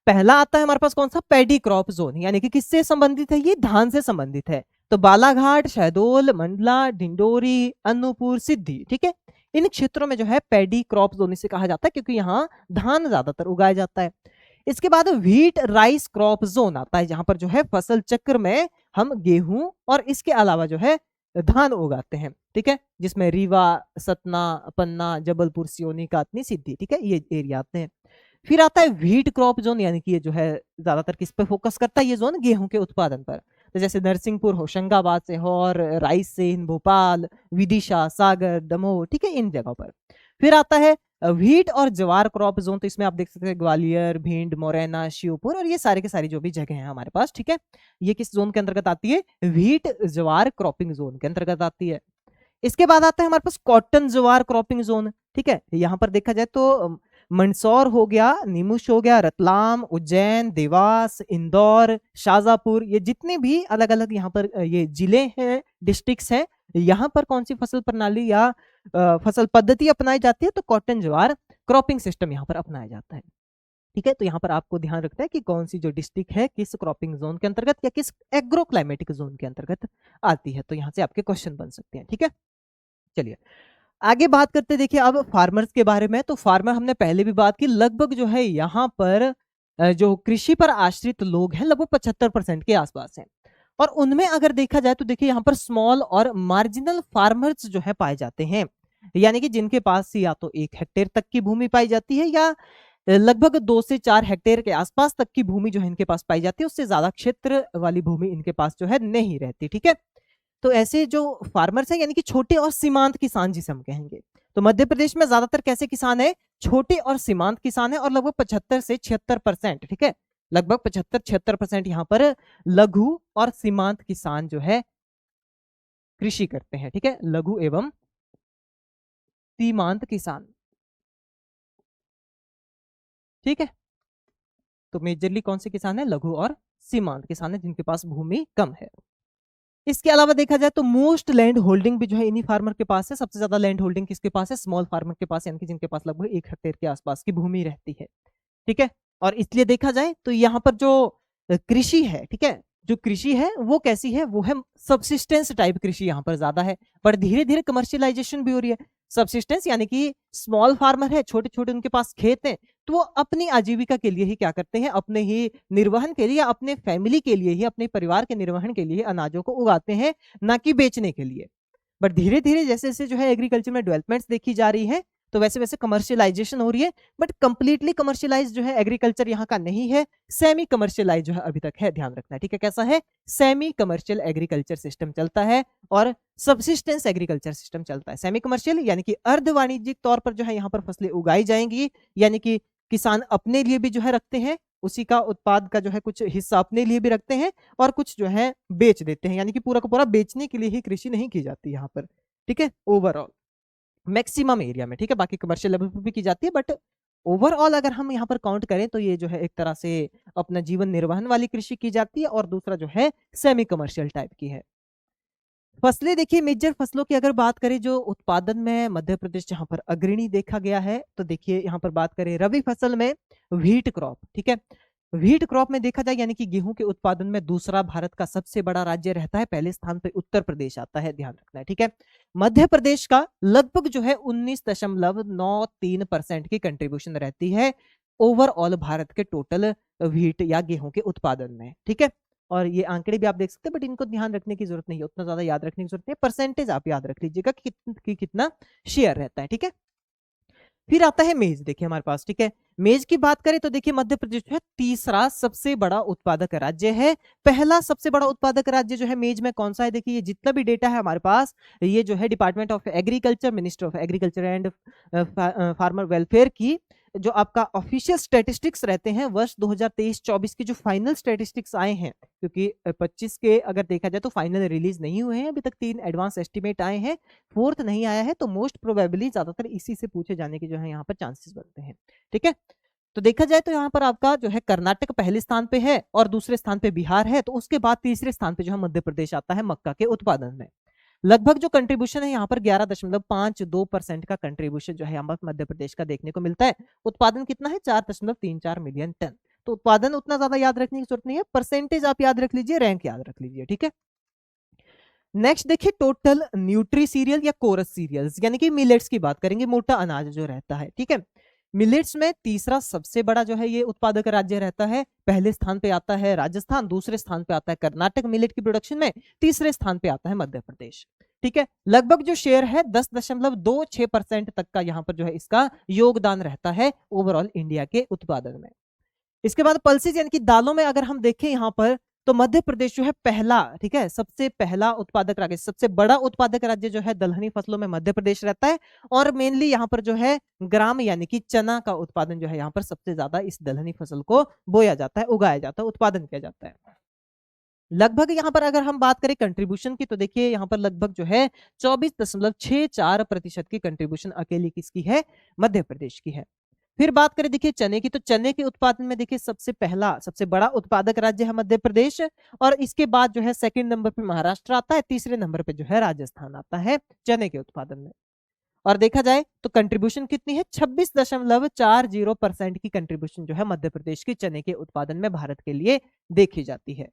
पहला आता है हमारे पास कौन सा? पैडी क्रॉप जोन, यानी कि किससे संबंधित है? ये धान से संबंधित है। तो बालाघाट, शहडोल, मंडला, ढिंडोरी, अनूपपुर, सिद्धि, ठीक है, इन क्षेत्रों में जो है पैडी क्रॉप जोन इसे कहा जाता है क्योंकि यहाँ धान ज्यादातर उगाया जाता है। इसके बाद व्हीट राइस क्रॉप जोन आता है, जहां पर जो है फसल चक्र में हम गेहूं और इसके अलावा जो है धान उगाते हैं, ठीक है, जिसमें रीवा, सतना, पन्ना, जबलपुर, सिवनी, कातनी, सिद्धि, ठीक है, ये एरिया आते हैं। फिर आता है व्हीट क्रॉप जोन, यानी कि ये जो है ज्यादातर किस पे फोकस करता है? ये जोन गेहूं के उत्पादन पर, तो जैसे नरसिंहपुर, होशंगाबाद, सीहोर, रायसेन, भोपाल, विदिशा, सागर, दमोह, ठीक है, इन जगहों पर। फिर आता है व्हीट और ज्वार क्रॉप जोन, तो इसमें आप देख सकते हैं ग्वालियर, भिंड, मुरैना, श्योपुर और ये सारे के सारी जो भी जगह हैं हमारे पास, ठीक है, ये किस जोन के अंतर्गत आती है? व्हीट ज्वार क्रॉपिंग जोन के अंतर्गत आती है। इसके बाद आता है हमारे पास कॉटन ज्वार क्रॉपिंग जोन, ठीक है, यहाँ पर देखा जाए तो मंदसौर हो गया, नीमुच हो गया, रतलाम, उज्जैन, देवास, इंदौर, शाजापुर, ये जितने भी अलग अलग यहाँ पर ये जिले हैं, डिस्ट्रिक्ट्स हैं, यहाँ पर कौन सी फसल प्रणाली या फसल पद्धति अपनाई जाती है? तो कॉटन ज्वार क्रॉपिंग सिस्टम यहाँ पर अपनाया जाता है, ठीक है। तो यहाँ पर आपको ध्यान रखना है कि कौन सी जो डिस्ट्रिक्ट है किस क्रॉपिंग जोन के अंतर्गत या किस एग्रो क्लाइमेटिक जोन के अंतर्गत आती है, तो यहाँ से आपके क्वेश्चन बन सकते हैं, ठीक है। चलिए आगे बात करते देखिए अब फार्मर्स के बारे में। तो फार्मर हमने पहले भी बात की, लगभग जो है यहाँ पर जो कृषि पर आश्रित लोग हैं लगभग 75% के आसपास हैं, और उनमें अगर देखा जाए तो देखिए यहाँ पर स्मॉल और मार्जिनल फार्मर्स जो है पाए जाते हैं, यानी कि जिनके पास या तो 1 हेक्टेयर तक की भूमि पाई जाती है या लगभग 2 से 4 हेक्टेयर के आसपास तक की भूमि जो है इनके पास पाई जाती है, उससे ज्यादा क्षेत्र वाली भूमि इनके पास जो है नहीं रहती, ठीक है। तो ऐसे जो फार्मर्स हैं यानी कि छोटे और सीमांत किसान जिसे हम कहेंगे, तो मध्य प्रदेश में ज्यादातर कैसे किसान है? छोटे और सीमांत किसान है, और लगभग 75 से 76%, ठीक है, लगभग 75-76% यहाँ पर लघु और सीमांत किसान जो है कृषि करते हैं, ठीक है, लघु एवं सीमांत किसान, ठीक है। तो मेजरली कौन से किसान है? लघु और सीमांत किसान है, जिनके पास भूमि कम है। इसके अलावा देखा जाए तो मोस्ट लैंड होल्डिंग भी जो है इन्हीं फार्मर के पास है। सबसे ज्यादा लैंड होल्डिंग किसके पास है? स्मॉल फार्मर के पास, यानी कि जिनके पास लगभग 1 हेक्टेयर के आसपास की भूमि रहती है, ठीक है। और इसलिए देखा जाए तो यहाँ पर जो कृषि है, ठीक है, जो कृषि है वो कैसी है? वो है सबसिस्टेंस टाइप कृषि यहाँ पर ज्यादा है, पर धीरे धीरे कमर्शियलाइजेशन भी हो रही है। सबसिस्टेंस यानी कि स्मॉल फार्मर है, छोटे छोटे उनके पास खेत हैं, तो वो अपनी आजीविका के लिए ही क्या करते हैं? अपने ही निर्वहन के लिए या अपने फैमिली के लिए ही, अपने परिवार के निर्वहन के लिए अनाजों को उगाते हैं, ना कि बेचने के लिए। बट धीरे धीरे जैसे जैसे जो है एग्रीकल्चर में डेवलपमेंट्स देखी जा रही है, तो वैसे वैसे कमर्शियलाइजेशन हो रही है, बट कंप्लीटली कमर्शियलाइज जो है एग्रीकल्चर यहाँ का नहीं है, सेमी कमर्शियलाइज जो है अभी तक है, ध्यान रखना है, ठीक है। कैसा है? सेमी कमर्शियल एग्रीकल्चर सिस्टम चलता है और सबसिस्टेंस एग्रीकल्चर सिस्टम चलता है। सेमी कमर्शियल यानी कि अर्ध वाणिज्यिक तौर पर जो है यहाँ पर फसलें उगाई जाएंगी, यानी कि किसान अपने लिए भी जो है रखते हैं, उसी का उत्पाद का जो है कुछ हिस्सा अपने लिए भी रखते हैं और कुछ जो है बेच देते हैं, यानी कि पूरा का पूरा बेचने के लिए ही कृषि नहीं की जाती यहाँ पर, ठीक है, ओवरऑल मैक्सिमम एरिया में, ठीक है। बाकी कमर्शियल लेवल पर भी की जाती है, बट ओवरऑल अगर हम यहाँ पर काउंट करें तो ये जो है एक तरह से अपना जीवन निर्वहन वाली कृषि की जाती है, और दूसरा जो है सेमी कमर्शियल टाइप की है। फसलें देखिए, मेजर फसलों की अगर बात करें जो उत्पादन में मध्य प्रदेश जहाँ पर अग्रणी देखा गया है, तो देखिए यहाँ पर बात करें रबी फसल में व्हीट क्रॉप, ठीक है। व्हीट क्रॉप में देखा जाए यानी कि गेहूं के उत्पादन में दूसरा भारत का सबसे बड़ा राज्य रहता है, पहले स्थान पे उत्तर प्रदेश आता है, ध्यान रखना है, ठीक है। मध्य प्रदेश का लगभग जो है 19.93% की कंट्रीब्यूशन रहती है ओवरऑल भारत के टोटल व्हीट या गेहूं के उत्पादन में, ठीक है। और ये आंकड़े भी आप देख सकते हैं, बट इनको ध्यान रखने की जरूरत नहीं है, उतना ज्यादा याद रखने की जरूरत नहीं है, परसेंटेज आप याद रख लीजिएगा कि कितना शेयर रहता है, ठीक है। फिर आता है मेज, देखिए हमारे पास, ठीक है। मेज की बात करें तो देखिए मध्य प्रदेश जो है तीसरा सबसे बड़ा उत्पादक राज्य है। पहला सबसे बड़ा उत्पादक राज्य जो है मेज में कौन सा है, देखिए ये जितना भी डेटा है हमारे पास, ये जो है department of agriculture, minister of agriculture and farmer welfare की जो आपका ऑफिशियल स्टैटिस्टिक्स रहते हैं वर्ष 2023-24 की जो फाइनल स्टैटिस्टिक्स आए हैं, क्योंकि 25 के अगर देखा जाए तो फाइनल रिलीज नहीं हुए हैं अभी तक, 3 एडवांस एस्टिमेट आए हैं, फोर्थ नहीं आया है, तो मोस्ट प्रोबेबली ज्यादातर इसी से पूछे जाने के जो है यहाँ पर चांसेस बनते हैं, ठीक है। तो देखा जाए तो यहाँ पर आपका जो है कर्नाटक पहले स्थान पे है और दूसरे स्थान पे बिहार है, तो उसके बाद तीसरे स्थान पे जो है मध्य प्रदेश आता है मक्का के उत्पादन में। लगभग जो कंट्रीब्यूशन है यहाँ पर 11.52% का कंट्रीब्यूशन जो है यहाँ पर मध्य प्रदेश का देखने को मिलता है। उत्पादन कितना है, 4.34 मिलियन टन। तो उत्पादन उतना ज्यादा याद रखने की जरूरत नहीं है, परसेंटेज आप याद रख लीजिए, रैंक याद रख लीजिए, ठीक है। नेक्स्ट देखिए टोटल न्यूट्री सीरियल या कोरस सीरियल्स यानी कि मिलेट्स की बात करेंगे, मोटा अनाज जो रहता है, ठीक है। मिलेट्स में तीसरा सबसे बड़ा जो है ये उत्पादक राज्य रहता है, पहले स्थान पे आता है राजस्थान, दूसरे स्थान पे आता है कर्नाटक मिलेट की प्रोडक्शन में, तीसरे स्थान पे आता है मध्य प्रदेश, ठीक है। लगभग जो शेयर है 10.26% तक का यहाँ पर जो है इसका योगदान रहता है ओवरऑल इंडिया के उत्पादन में। इसके बाद पल्सेज यानी कि दालों में अगर हम देखें यहाँ पर, तो मध्य प्रदेश जो है पहला, ठीक है, सबसे पहला उत्पादक राज्य, सबसे बड़ा उत्पादक राज्य जो है दलहनी फसलों में मध्य प्रदेश रहता है। और मेनली यहाँ पर जो है ग्राम यानी कि चना का उत्पादन जो है यहाँ पर सबसे ज्यादा इस दलहनी फसल को बोया जाता है, उगाया जाता है, उत्पादन किया जाता है। लगभग यहाँ पर अगर हम बात करें कंट्रीब्यूशन की, तो देखिए यहाँ पर लगभग जो है 24.64% की कंट्रीब्यूशन अकेली किसकी है, मध्य प्रदेश की है। फिर बात करें देखिए चने की, तो चने के उत्पादन में देखिए सबसे पहला सबसे बड़ा उत्पादक राज्य है मध्य प्रदेश, और इसके बाद जो है सेकंड नंबर पे महाराष्ट्र आता है, तीसरे नंबर पे जो है राजस्थान आता है चने के उत्पादन में। और देखा जाए तो कंट्रीब्यूशन कितनी है, 26.40% की कंट्रीब्यूशन जो है मध्य प्रदेश की चने के उत्पादन में भारत के लिए देखी जाती है।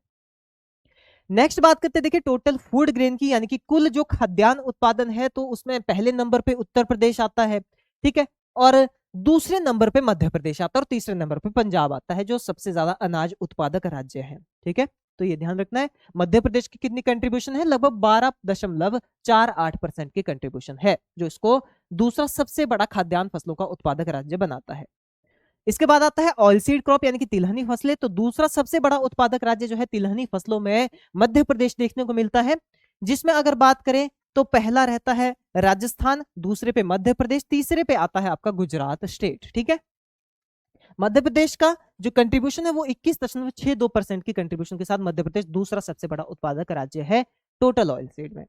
नेक्स्ट बात करते हैं देखिए टोटल फूड ग्रेन की, यानी कि कुल जो खाद्यान्न उत्पादन है, तो उसमें पहले नंबर पे उत्तर प्रदेश आता है, ठीक है, और दूसरे नंबर पे मध्य प्रदेश आता है, और तीसरे नंबर पे पंजाब आता है जो सबसे ज्यादा अनाज उत्पादक राज्य है, ठीक है। तो ये ध्यान रखना है, मध्य प्रदेश की कितनी कंट्रीब्यूशन है, लगभग 12.48% की कंट्रीब्यूशन है, जो इसको दूसरा सबसे बड़ा खाद्यान्न फसलों का उत्पादक राज्य बनाता है। इसके बाद आता है ऑयल सीड क्रॉप यानी कि तिलहनी फसलें, तो दूसरा सबसे बड़ा उत्पादक राज्य जो है तिलहनी फसलों में मध्य प्रदेश देखने को मिलता है, जिसमें अगर बात करें तो पहला रहता है राजस्थान, दूसरे पे मध्य प्रदेश, तीसरे पे आता है आपका गुजरात स्टेट, ठीक है। मध्य प्रदेश का जो कंट्रीब्यूशन है वो 21.62% की कंट्रीब्यूशन के साथ मध्य प्रदेश दूसरा सबसे बड़ा उत्पादक राज्य है टोटल ऑयल सीड में।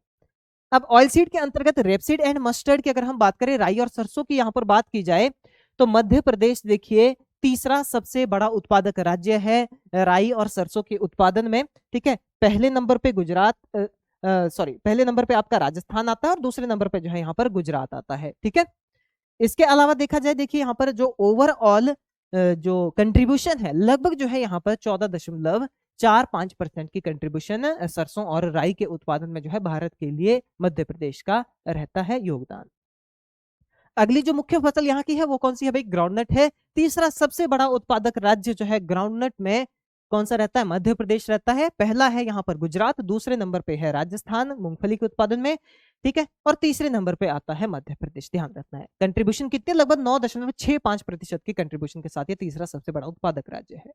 अब ऑयल सीड के अंतर्गत रेपसीड एंड मस्टर्ड की अगर हम बात करें, राई और सरसों की यहां पर बात की जाए, तो मध्य प्रदेश देखिए तीसरा सबसे बड़ा उत्पादक राज्य है राई और सरसों के उत्पादन में, ठीक है। पहले नंबर पे गुजरात पहले नंबर पे आपका राजस्थान आता है और दूसरे नंबर पे जो है यहाँ पर गुजरात आता है, ठीक है। इसके अलावा देखा जाए, देखिए यहाँ पर जो ओवरऑल जो कंट्रीब्यूशन है लगभग जो है यहाँ पर 14.45% की कंट्रीब्यूशन सरसों और राई के उत्पादन में जो है भारत के लिए मध्य प्रदेश का रहता है योगदान। अगली जो मुख्य फसल यहाँ की है वो कौन सी है भाई, ग्राउंडनट है। तीसरा सबसे बड़ा उत्पादक राज्य जो है ग्राउंडनट में कौन सा रहता है, मध्य प्रदेश रहता है। पहला है यहाँ पर गुजरात, दूसरे नंबर पे है राजस्थान मूंगफली के उत्पादन में, ठीक है, और तीसरे नंबर पे आता है मध्य प्रदेश। ध्यान रखना है कंट्रीब्यूशन कितने, लगभग 9.65% की कंट्रीब्यूशन के साथ ये तीसरा सबसे बड़ा उत्पादक राज्य है।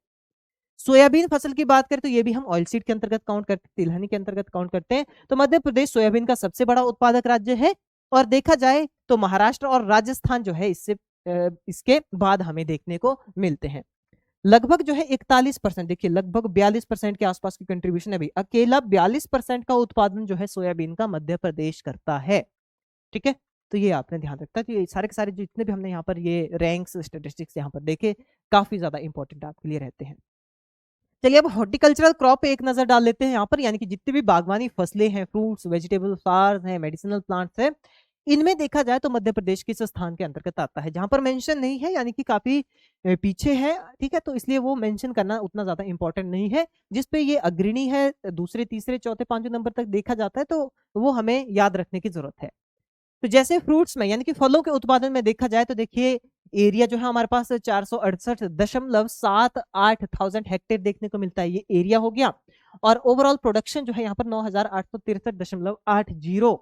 सोयाबीन फसल की बात करें तो ये भी हम ऑयल सीड के अंतर्गत काउंट करते हैं, तिलहनी के अंतर्गत काउंट करते हैं, तो मध्य प्रदेश सोयाबीन का सबसे बड़ा उत्पादक राज्य है। और देखा जाए तो महाराष्ट्र और राजस्थान जो है इसके बाद हमें देखने को मिलते हैं। लगभग जो है 41%, देखिए लगभग 42% के आसपास की कंट्रीब्यूशन है भाई, अकेला 42% का उत्पादन जो है सोयाबीन का मध्य प्रदेश करता है, ठीक है। तो ये आपने ध्यान रखता है, तो ये सारे के सारे जितने भी हमने यहाँ पर ये रैंक्स स्टेटिस्टिक्स यहाँ पर देखे, काफी ज्यादा इंपॉर्टेंट आपके लिए रहते हैं। चलिए अब हॉर्टिकल्चरल क्रॉप पे एक नजर डाल लेते हैं यहाँ पर, यानी कि जितनी भी बागवानी फसलें हैं, फ्रूट्स, वेजिटेबल, फ्लावर्स हैं, मेडिसिनल प्लांट्स हैं, इनमें देखा जाए तो मध्य प्रदेश किस स्थान के अंतर्गत आता है। जहां पर मेंशन नहीं है यानी कि काफी पीछे है, ठीक है, तो इसलिए वो मेंशन करना उतना ज्यादा इंपॉर्टेंट नहीं है। जिस पे ये अग्रणी है, दूसरे तीसरे चौथे पांचवें नंबर तक देखा जाता है, तो वो हमें याद रखने की जरूरत है। तो जैसे फ्रूट्स में यानी कि फलों के उत्पादन में देखा जाए तो देखिए एरिया जो है हमारे पास 468.78 हेक्टेयर देखने को मिलता है, ये एरिया हो गया। और ओवरऑल प्रोडक्शन जो है यहाँ पर 9863.80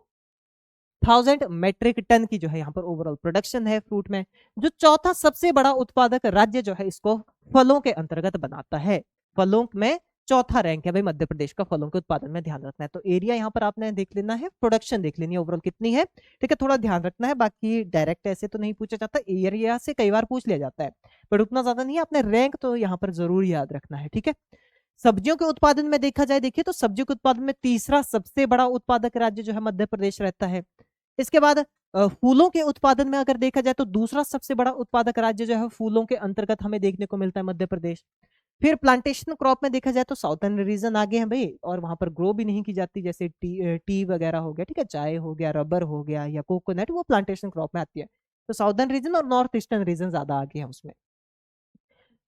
थाउजेंड मेट्रिक टन की जो है यहाँ पर ओवरऑल प्रोडक्शन है फ्रूट में। जो चौथा सबसे बड़ा उत्पादक राज्य जो है इसको फलों के अंतर्गत बनाता है। फलों में चौथा रैंक है भाई मध्य प्रदेश का फलों के उत्पादन में, ध्यान रखना है। तो एरिया यहाँ पर आपने देख लेना है, प्रोडक्शन देख लेनी है ओवरऑल कितनी है, ठीक है, थोड़ा ध्यान रखना है। बाकी डायरेक्ट ऐसे तो नहीं पूछा जाता, एरिया से कई बार पूछ लिया जाता है, पर उतना ज्यादा नहीं है। आपने रैंक तो यहाँ पर जरूर याद रखना है, ठीक है। सब्जियों के उत्पादन में देखा जाए, देखिए तो सब्जियों के उत्पादन में तीसरा सबसे बड़ा उत्पादक राज्य जो है मध्य प्रदेश रहता है। इसके बाद फूलों के उत्पादन में अगर देखा जाए तो दूसरा सबसे बड़ा उत्पादक राज्य जो है फूलों के अंतर्गत हमें देखने को मिलता है मध्य प्रदेश। फिर प्लांटेशन क्रॉप में देखा जाए तो साउथर्न रीजन आगे है भाई, और वहां पर ग्रो भी नहीं की जाती, जैसे टी वगैरह हो गया, ठीक है, चाय हो गया, रबर हो गया या कोकोनट, वो प्लांटेशन क्रॉप में आती है। तो साउथर्न रीजन और नॉर्थ ईस्टर्न रीजन ज्यादा आगे है उसमें।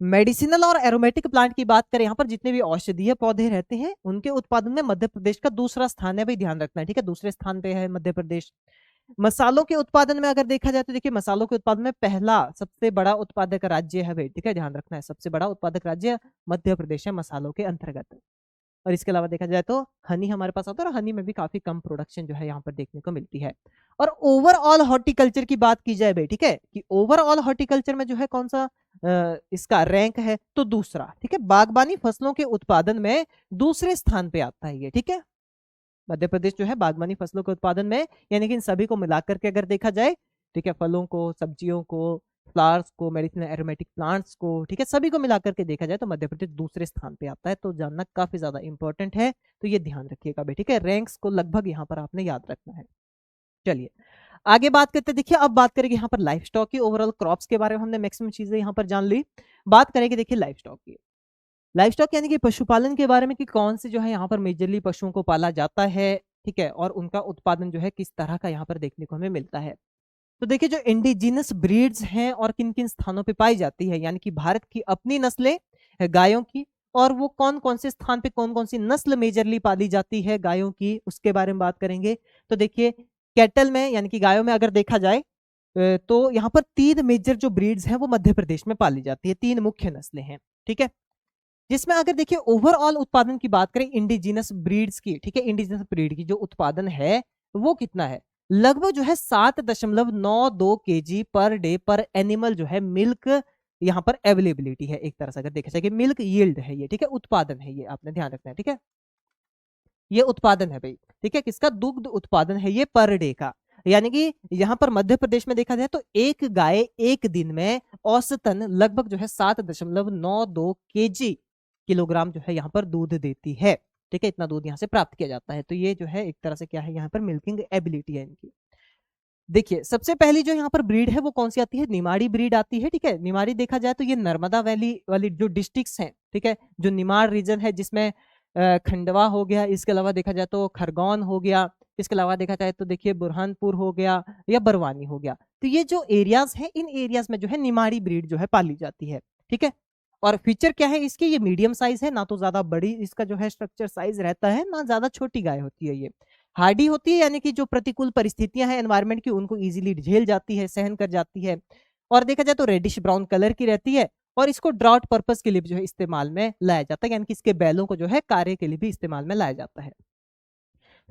मेडिसिनल और एरोमेटिक प्लांट की बात करें, यहाँ पर जितने भी औषधीय पौधे रहते हैं उनके उत्पादन में मध्य प्रदेश का दूसरा स्थान है भाई, ध्यान रखना है, ठीक है, दूसरे स्थान पे है मध्य प्रदेश। मसालों के उत्पादन में अगर देखा जाए तो देखिए मसालों के उत्पादन में पहला सबसे बड़ा उत्पादक राज्य है भाई, ठीक है, ध्यान रखना है, सबसे बड़ा उत्पादक राज्य मध्य प्रदेश है मसालों के अंतर्गत। और इसके अलावा देखा जाए तो हनी हमारे पास आता है, और हनी में भी काफी कम प्रोडक्शन जो है यहाँ पर देखने को मिलती है। और ओवरऑल हॉर्टिकल्चर की बात की जाए भाई, ठीक है, कि ओवरऑल हॉर्टिकल्चर में जो है कौन सा इसका रैंक है, तो दूसरा, ठीक है, बागबानी फसलों के उत्पादन में दूसरे स्थान पे आता है ये, ठीक है। मध्य प्रदेश जो है बागवानी फसलों के उत्पादन में, यानी कि इन सभी को मिलाकर के अगर देखा जाए, ठीक है, फलों को, सब्जियों को, फ्लावर्स को, मेडिसिनल एरोमेटिक प्लांट्स को, ठीक है, सभी को मिलाकर के देखा जाए तो मध्य प्रदेश दूसरे स्थान पे आता है। तो जानना काफी ज्यादा इंपॉर्टेंट है, तो ये ध्यान रखिएगा भाई, ठीक है, रैंक्स को लगभग यहाँ पर आपने याद रखना है। चलिए आगे बात करते हैं। देखिए अब बात करेंगे यहाँ पर लाइफ स्टॉक की, ओवरऑल क्रॉप्स के बारे में हमने मैक्सिमम चीजें यहाँ पर जान ली। बात करेंगे देखिए लाइफ स्टॉक की, लाइफ स्टॉक यानी कि पशुपालन के बारे में, कि कौन से जो है यहाँ पर मेजरली पशुओं को पाला जाता है, ठीक है, और उनका उत्पादन जो है किस तरह का यहाँ पर देखने को हमें मिलता है। तो देखिए जो इंडिजिनस ब्रीड्स हैं और किन किन स्थानों पे पाई जाती है, यानी कि भारत की अपनी नस्लें गायों की, और वो कौन कौन से स्थान पे कौन कौन सी नस्ल मेजरली पाली जाती है गायों की, उसके बारे में बात करेंगे। तो देखिए कैटल में यानी कि गायों में अगर देखा जाए तो यहाँ पर 3 मेजर जो ब्रीड्स हैं वो मध्य प्रदेश में पाली जाती है, 3 मुख्य नस्लें हैं, ठीक है। जिसमें अगर देखिए ओवरऑल उत्पादन की बात करें इंडिजिनस ब्रीड्स की, ठीक है, इंडिजिनस ब्रीड की जो उत्पादन है वो कितना है, लगभग जो है 7.92 केजी पर डे पर एनिमल जो है मिल्क यहाँ पर अवेलेबिलिटी है। एक तरह से अगर देखा जाए कि मिल्क यील्ड है ये, ठीक है, उत्पादन है ये, आपने ध्यान रखना है, ठीक है, ये उत्पादन है भाई, ठीक है, किसका, दुग्ध उत्पादन है ये पर डे का। यानी कि यहाँ पर मध्य प्रदेश में देखा जाए तो एक गाय एक दिन में औसतन लगभग जो है 7.92 केजी किलोग्राम जो है यहाँ पर दूध देती है, ठीक है, इतना दूध यहाँ से प्राप्त किया जाता है। तो ये जो है एक तरह से क्या है, यहाँ पर मिल्किंग एबिलिटी है इनकी। देखिए सबसे पहली जो यहाँ पर ब्रीड है वो कौन सी आती है, निमाड़ी ब्रीड आती है, ठीक है। निमाड़ी देखा जाए तो ये नर्मदा वैली वाली जो डिस्ट्रिक्ट्स हैं, ठीक है, जो निमाड़ रीजन है जिसमें खंडवा हो गया, इसके अलावा देखा जाए तो खरगोन हो गया, इसके अलावा देखा जाए तो देखिए बुरहानपुर हो गया या बरवानी हो गया। तो ये जो एरियाज हैं इन एरियाज में जो है निमाड़ी ब्रीड जो है पाली जाती है, ठीक है। और फीचर क्या है इसके, ये मीडियम साइज है, ना तो ज्यादा बड़ी इसका जो है स्ट्रक्चर साइज रहता है, ना ज्यादा छोटी गाय होती है। ये हार्डी होती है, यानी कि जो प्रतिकूल परिस्थितियां हैं एनवायरमेंट की उनको इजीली झेल जाती है, सहन कर जाती है। और देखा जाए तो रेडिश ब्राउन कलर की रहती है, और इसको ड्राउट पर्पस के लिए जो है इस्तेमाल में लाया जाता है, यानी कि इसके बैलों को जो है कार्य के लिए भी इस्तेमाल में लाया जाता है।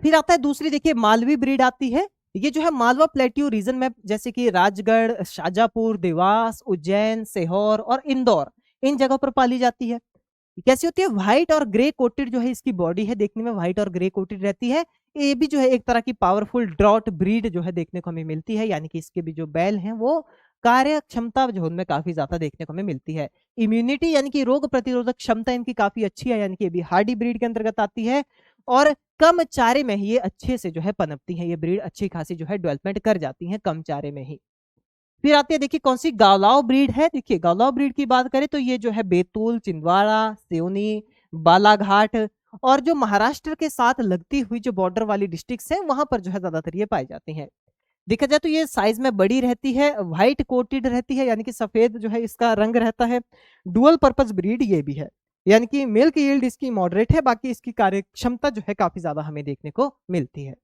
फिर आता है दूसरी, देखिए मालवी ब्रीड आती है। ये जो है मालवा प्लेट्यू रीजन में, जैसे कि राजगढ़, शाजापुर, देवास, उज्जैन, सीहोर और इंदौर, इन जगहों पर पाली जाती है। कैसी होती है, व्हाइट और ग्रे कोटेड जो है इसकी बॉडी है, देखने में व्हाइट और ग्रे कोटेड रहती है। ये भी जो है एक तरह की पावरफुल ड्रॉट ब्रीड जो है देखने को हमें मिलती है, यानी कि इसके भी जो बैल हैं वो कार्य क्षमता जो उनमें काफी ज्यादा देखने को हमें मिलती है। इम्यूनिटी यानी कि रोग प्रतिरोधक क्षमता इनकी काफी अच्छी है, यानी कि ये भी हार्डी ब्रीड के अंतर्गत आती है। और कम चारे में ही ये अच्छे से जो है पनपती है, ये ब्रीड अच्छी खासी जो है डेवलपमेंट कर जाती है कम चारे में ही। फिर आती है देखिए कौन सी गावलाव ब्रीड है। देखिए गावलाव ब्रीड की बात करें तो ये जो है बैतूल, छिंदवाड़ा, सिवनी, बालाघाट और जो महाराष्ट्र के साथ लगती हुई जो बॉर्डर वाली डिस्ट्रिक्ट्स हैं वहां पर जो है ज्यादातर ये पाई जाती हैं। देखा जाए तो ये साइज में बड़ी रहती है, व्हाइट कोटेड रहती है, यानी कि सफेद जो है इसका रंग रहता है। डुअल पर्पस ब्रीड ये भी है, यानी कि मिल्क यील्ड इसकी मॉडरेट है, बाकी इसकी कार्य क्षमता जो है काफी ज्यादा हमें देखने को मिलती है।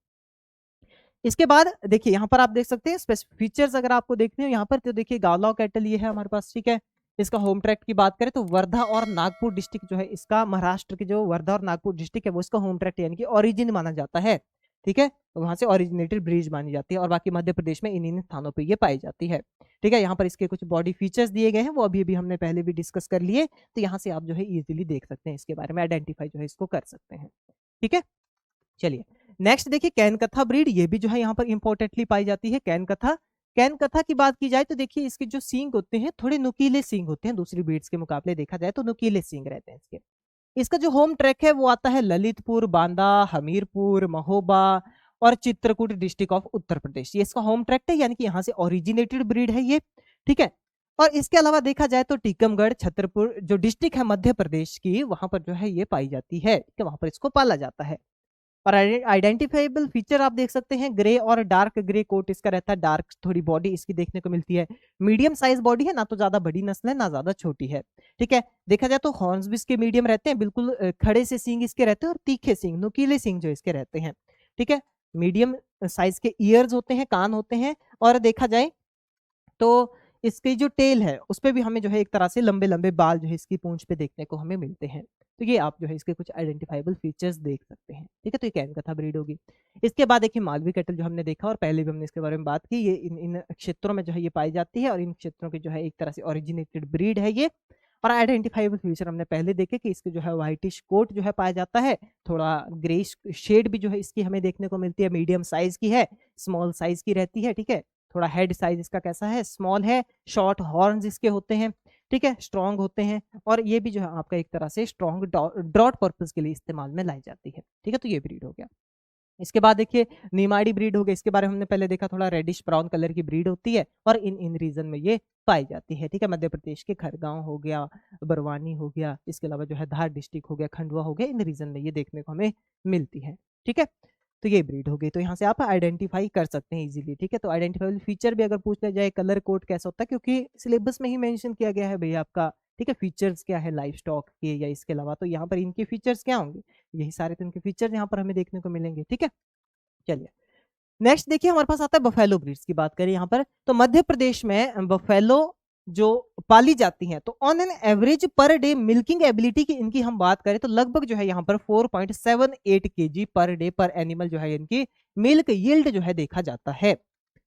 इसके बाद देखिए यहाँ पर आप देख सकते हैं स्पेसिफिक फीचर्स अगर आपको देखने हो यहाँ पर, तो देखिए गावलाव कैटल ये है हमारे पास, ठीक है। इसका होम ट्रैक्ट की बात करें तो वर्धा और नागपुर डिस्ट्रिक्ट जो है इसका, महाराष्ट्र की जो वर्धा और नागपुर डिस्ट्रिक्ट है वो इसका होम ट्रैक्ट यानी कि ओरिजिन माना जाता है, ठीक है। तो वहां से ओरिजिनेटेड ब्रीड मानी जाती है और बाकी मध्य प्रदेश में इन स्थानों पर ये पाई जाती है, ठीक है। यहाँ पर इसके कुछ बॉडी फीचर्स दिए गए हैं, वो अभी हमने पहले भी डिस्कस कर लिए, तो यहाँ से आप जो है इजिली देख सकते हैं, इसके बारे में आइडेंटिफाई जो है इसको कर सकते हैं, ठीक है। चलिए नेक्स्ट देखिए कैन कथा ब्रीड, ये भी जो है यहाँ पर इंपॉर्टेंटली पाई जाती है। कैन कथा, कैन कथा की बात की जाए तो देखिए इसके जो सींग होते हैं थोड़े नुकीले सींग होते हैं, दूसरी ब्रीड्स के मुकाबले देखा जाए तो नुकीले सींग रहते हैं इसके। इसका जो होम ट्रैक है वो आता है ललितपुर, बांदा, हमीरपुर, महोबा और चित्रकूट डिस्ट्रिक्ट ऑफ उत्तर प्रदेश, ये इसका होम ट्रैक है, यानी कि यहाँ से ओरिजिनेटेड ब्रीड है ये, ठीक है। और इसके अलावा देखा जाए तो टीकमगढ़, छतरपुर जो डिस्ट्रिक्ट है मध्य प्रदेश की, वहां पर जो है ये पाई जाती है, कि वहां पर इसको पाला जाता है। और आइडेंटिफाइबल फीचर आप देख सकते हैं, ग्रे और डार्क ग्रे कोट इसका रहता है, डार्क थोड़ी बॉडी इसकी देखने को मिलती है, मीडियम साइज बॉडी है, ना तो ज्यादा बड़ी नस्ल है ना ज्यादा छोटी है, ठीक है। देखा जाए तो हॉर्न्स भी इसके मीडियम रहते हैं, बिल्कुल खड़े से सींग इसके रहते हैं और तीखे सींग, नुकीले सींग जो इसके रहते हैं, ठीक है। मीडियम साइज के ईयर्स होते हैं, कान होते हैं, और देखा जाए तो इसकी जो टेल है उस पे भी हमें जो है एक तरह से लंबे लंबे बाल जो है इसकी पूंछ पे देखने को हमें मिलते हैं। तो ये आप जो है इसके कुछ आइडेंटिफाइबल फीचर्स देख सकते हैं, ठीक है। तो ये कैन कथा ब्रीड होगी। इसके बाद देखिए मालवी कैटल जो हमने देखा और पहले भी हमने इसके बारे में बात की, ये इन इन क्षेत्रों में जो है ये पाई जाती है और इन क्षेत्रों की जो है एक तरह से ओरिजिनेटेड ब्रीड है ये। और आइडेंटिफाइबल फीचर हमने पहले देखे कि इसके जो है व्हाइटिश कोट जो है पाया जाता है, थोड़ा ग्रेइश शेड भी जो है इसकी हमें देखने को मिलती है, मीडियम साइज की है, स्मॉल साइज की रहती है, ठीक है। थोड़ा हेड साइज इसका कैसा है, स्मॉल है, शॉर्ट हॉर्न्स इसके होते हैं, ठीक है, स्ट्रॉन्ग होते हैं, और ये भी जो है आपका एक तरह से स्ट्रॉन्ग ड्रॉट पर्पस के लिए इस्तेमाल में लाई जाती है, ठीक है। तो ये ब्रीड हो गया। इसके बाद देखिए निमाड़ी ब्रीड हो गई, इसके बारे में हमने पहले देखा, थोड़ा रेडिश ब्राउन कलर की ब्रीड होती है और इन इन रीजन में ये पाई जाती है, ठीक है। मध्य प्रदेश के खरगांव हो गया, बरवानी हो गया, इसके अलावा जो है धार डिस्ट्रिक्ट हो गया, खंडवा हो गया, इन रीजन में ये देखने को हमें मिलती है, ठीक है। तो ये ब्रीड हो गई, तो यहाँ से आप आइडेंटिफाई कर सकते हैं इजीली, ठीक है। तो आइडेंटिफाइबल फीचर भी अगर पूछ लिया जाए कलर कोड कैसा होता है, क्योंकि सिलेबस में ही मेंशन किया गया है भैया आपका, ठीक है, फीचर्स क्या है लाइफ स्टॉक के या इसके अलावा, तो यहाँ पर इनके फीचर्स क्या होंगे, यही सारे तो इनके फीचर्स यहाँ पर हमें देखने को मिलेंगे, ठीक है। चलिए नेक्स्ट देखिए हमारे पास आता है बफेलो ब्रीड्स की बात करें यहाँ पर, तो मध्य प्रदेश में बफेलो जो पाली जाती हैं, तो on an average per day milking ability की इनकी हम बात करें तो लगभग जो है यहाँ पर 4.78 केजी पर डे पर एनिमल जो है इनकी मिल्क यील्ड जो है देखा जाता है,